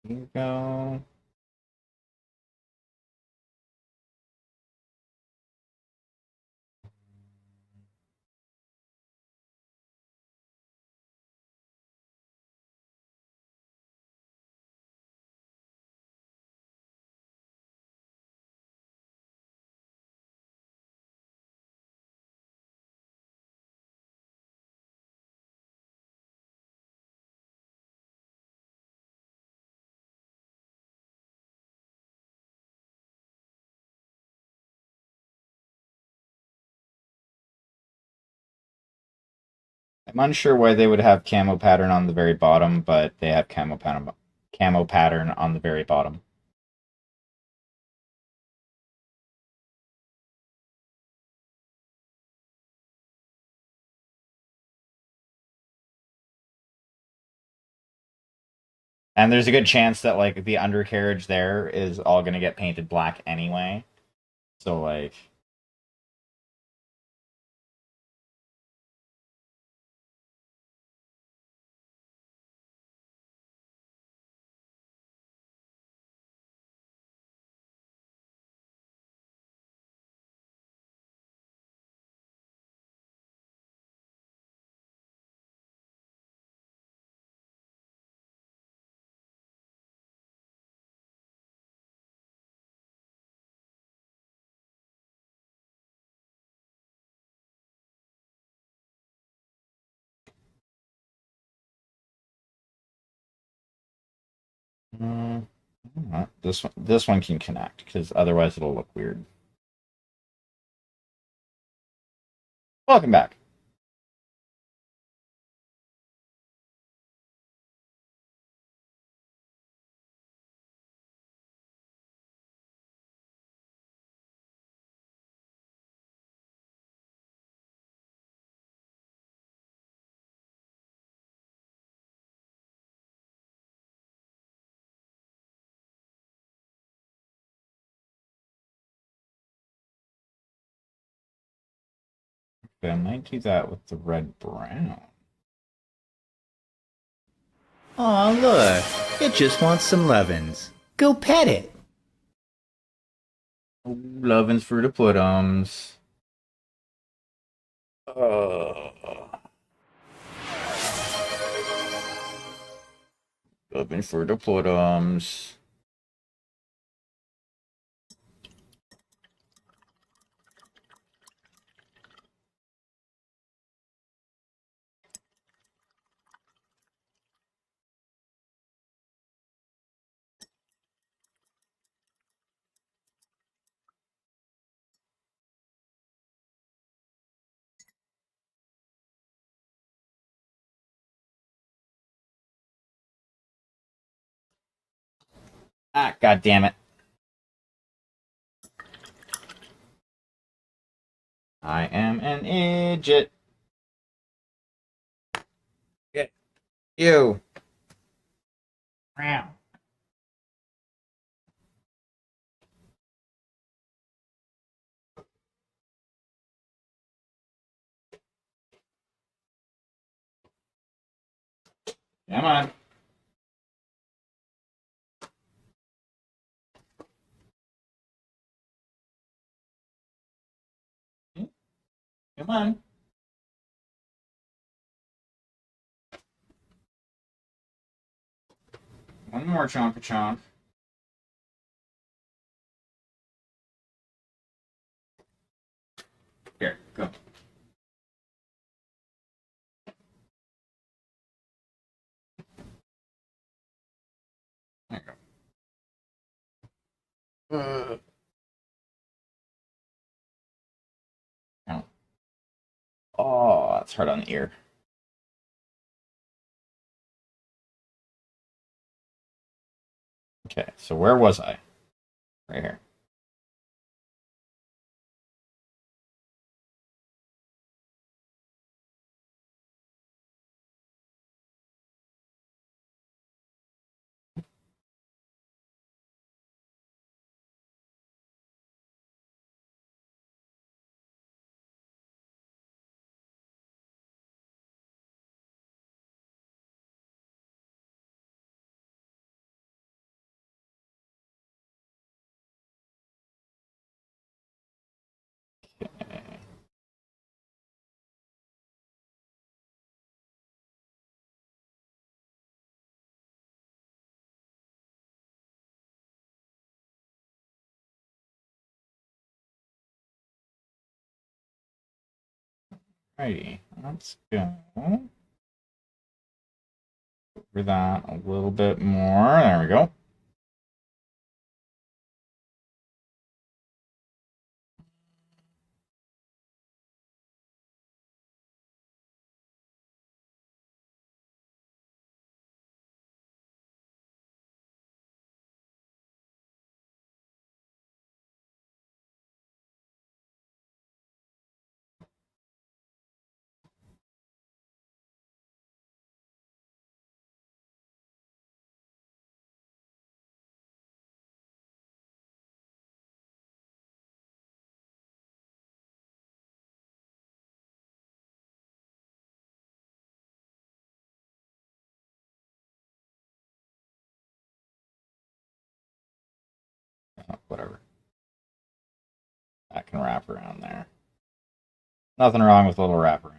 [SPEAKER 2] Here you go. I'm unsure why they would have camo pattern on the very bottom, but they have camo pattern on the very bottom. And there's a good chance that like the undercarriage there is all gonna get painted black anyway. So like mm, this one can connect because otherwise it'll look weird. Welcome back. Okay, I might do that with the red brown.
[SPEAKER 3] Aw, look. It just wants some lovin's. Go pet it.
[SPEAKER 2] Lovin's for the putums. Loving for the putums. Ah, god damn it. I am an idiot. Get you. Meow. Come on. Come on. One more chomp a chomp. Here, go. There you go. Oh. Oh, that's hard on the ear. Okay, so where was I? Right here. Alrighty, let's go over that a little bit more. There we go. Oh, whatever. That can wrap around there. Nothing wrong with a little wraparound.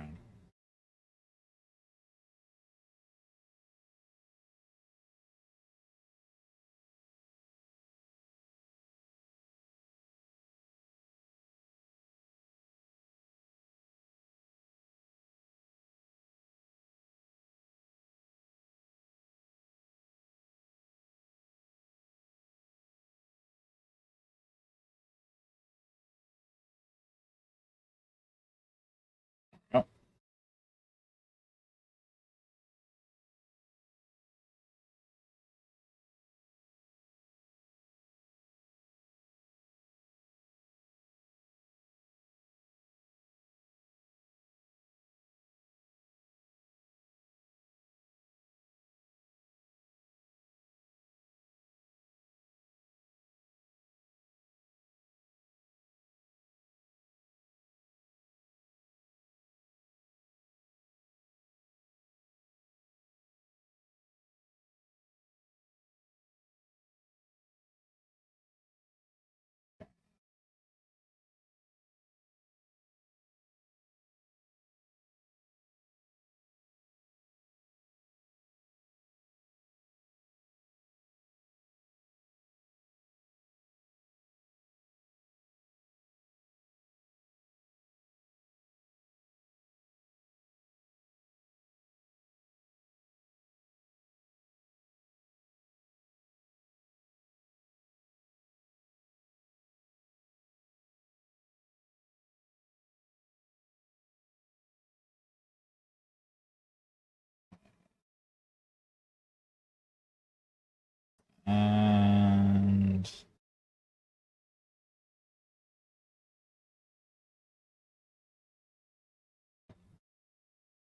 [SPEAKER 2] Oh,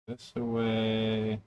[SPEAKER 2] This away.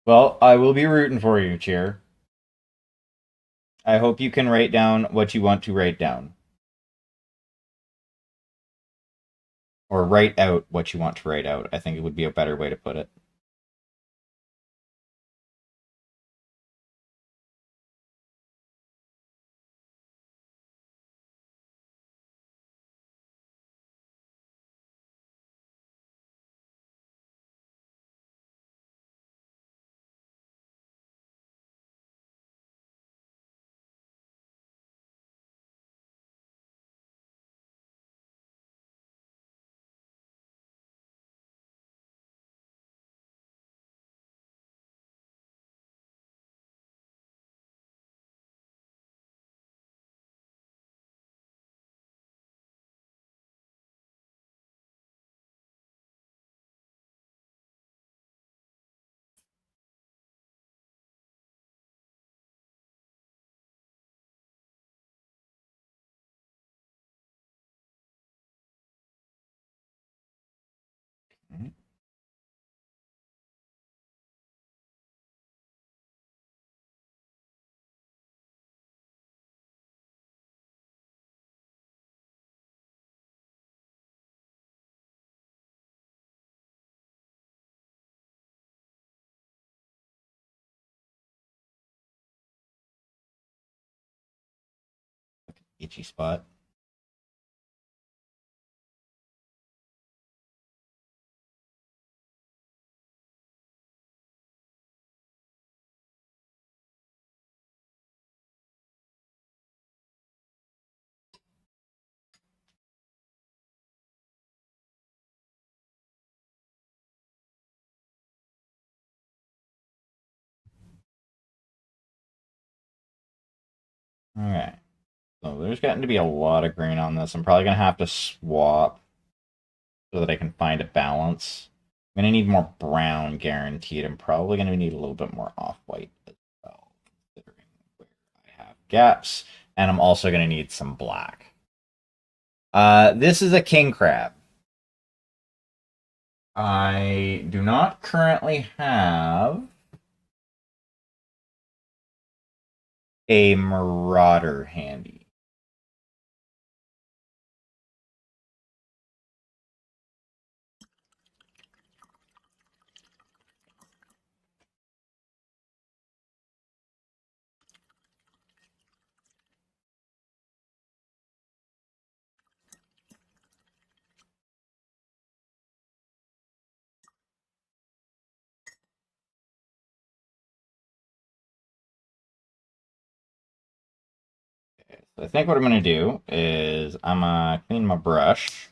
[SPEAKER 2] Well, I will be rooting for you, Cheer. I hope you can write down what you want to write down. Or write out what you want to write out. I think it would be a better way to put it. Itchy spot. Alright. So there's getting to be a lot of green on this. I'm probably going to have to swap so that I can find a balance. I'm going to need more brown guaranteed. I'm probably going to need a little bit more off-white as well, considering where I have gaps. And I'm also going to need some black. This is a king crab. I do not currently have a marauder handy. So I think what I'm going to do is I'm going to clean my brush.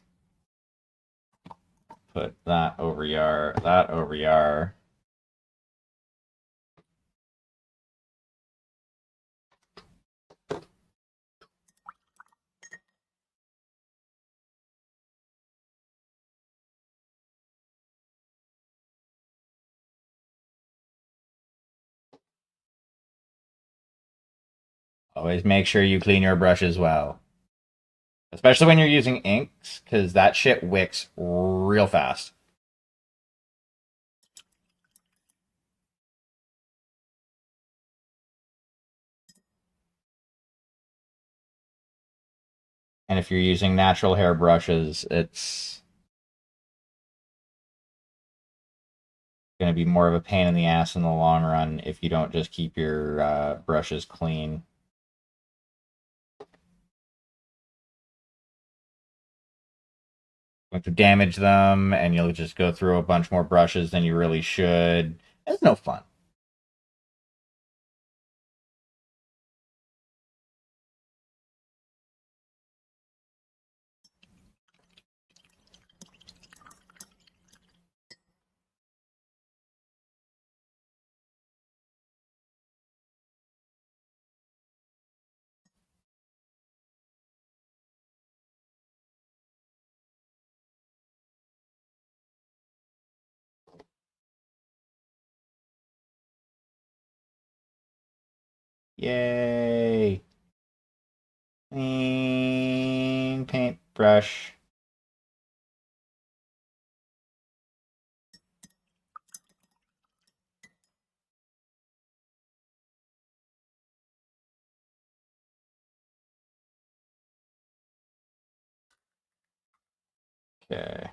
[SPEAKER 2] Put that over yar, that over yar. Always make sure you clean your brushes well. Especially when you're using inks, because that shit wicks real fast. And if you're using natural hair brushes, it's going to be more of a pain in the ass in the long run if you don't just keep your brushes clean. Going to damage them, and you'll just go through a bunch more brushes than you really should. It's no fun. Yay! Clean paintbrush. Okay.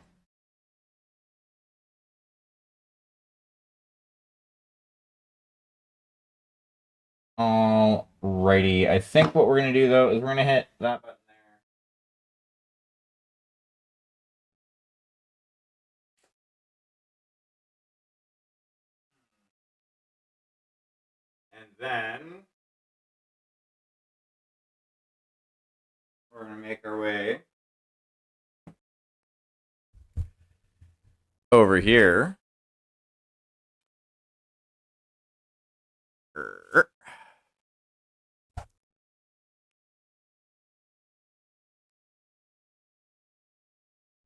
[SPEAKER 2] Alrighty. I think what we're gonna do though is we're gonna hit that button there. And then we're gonna make our way over here.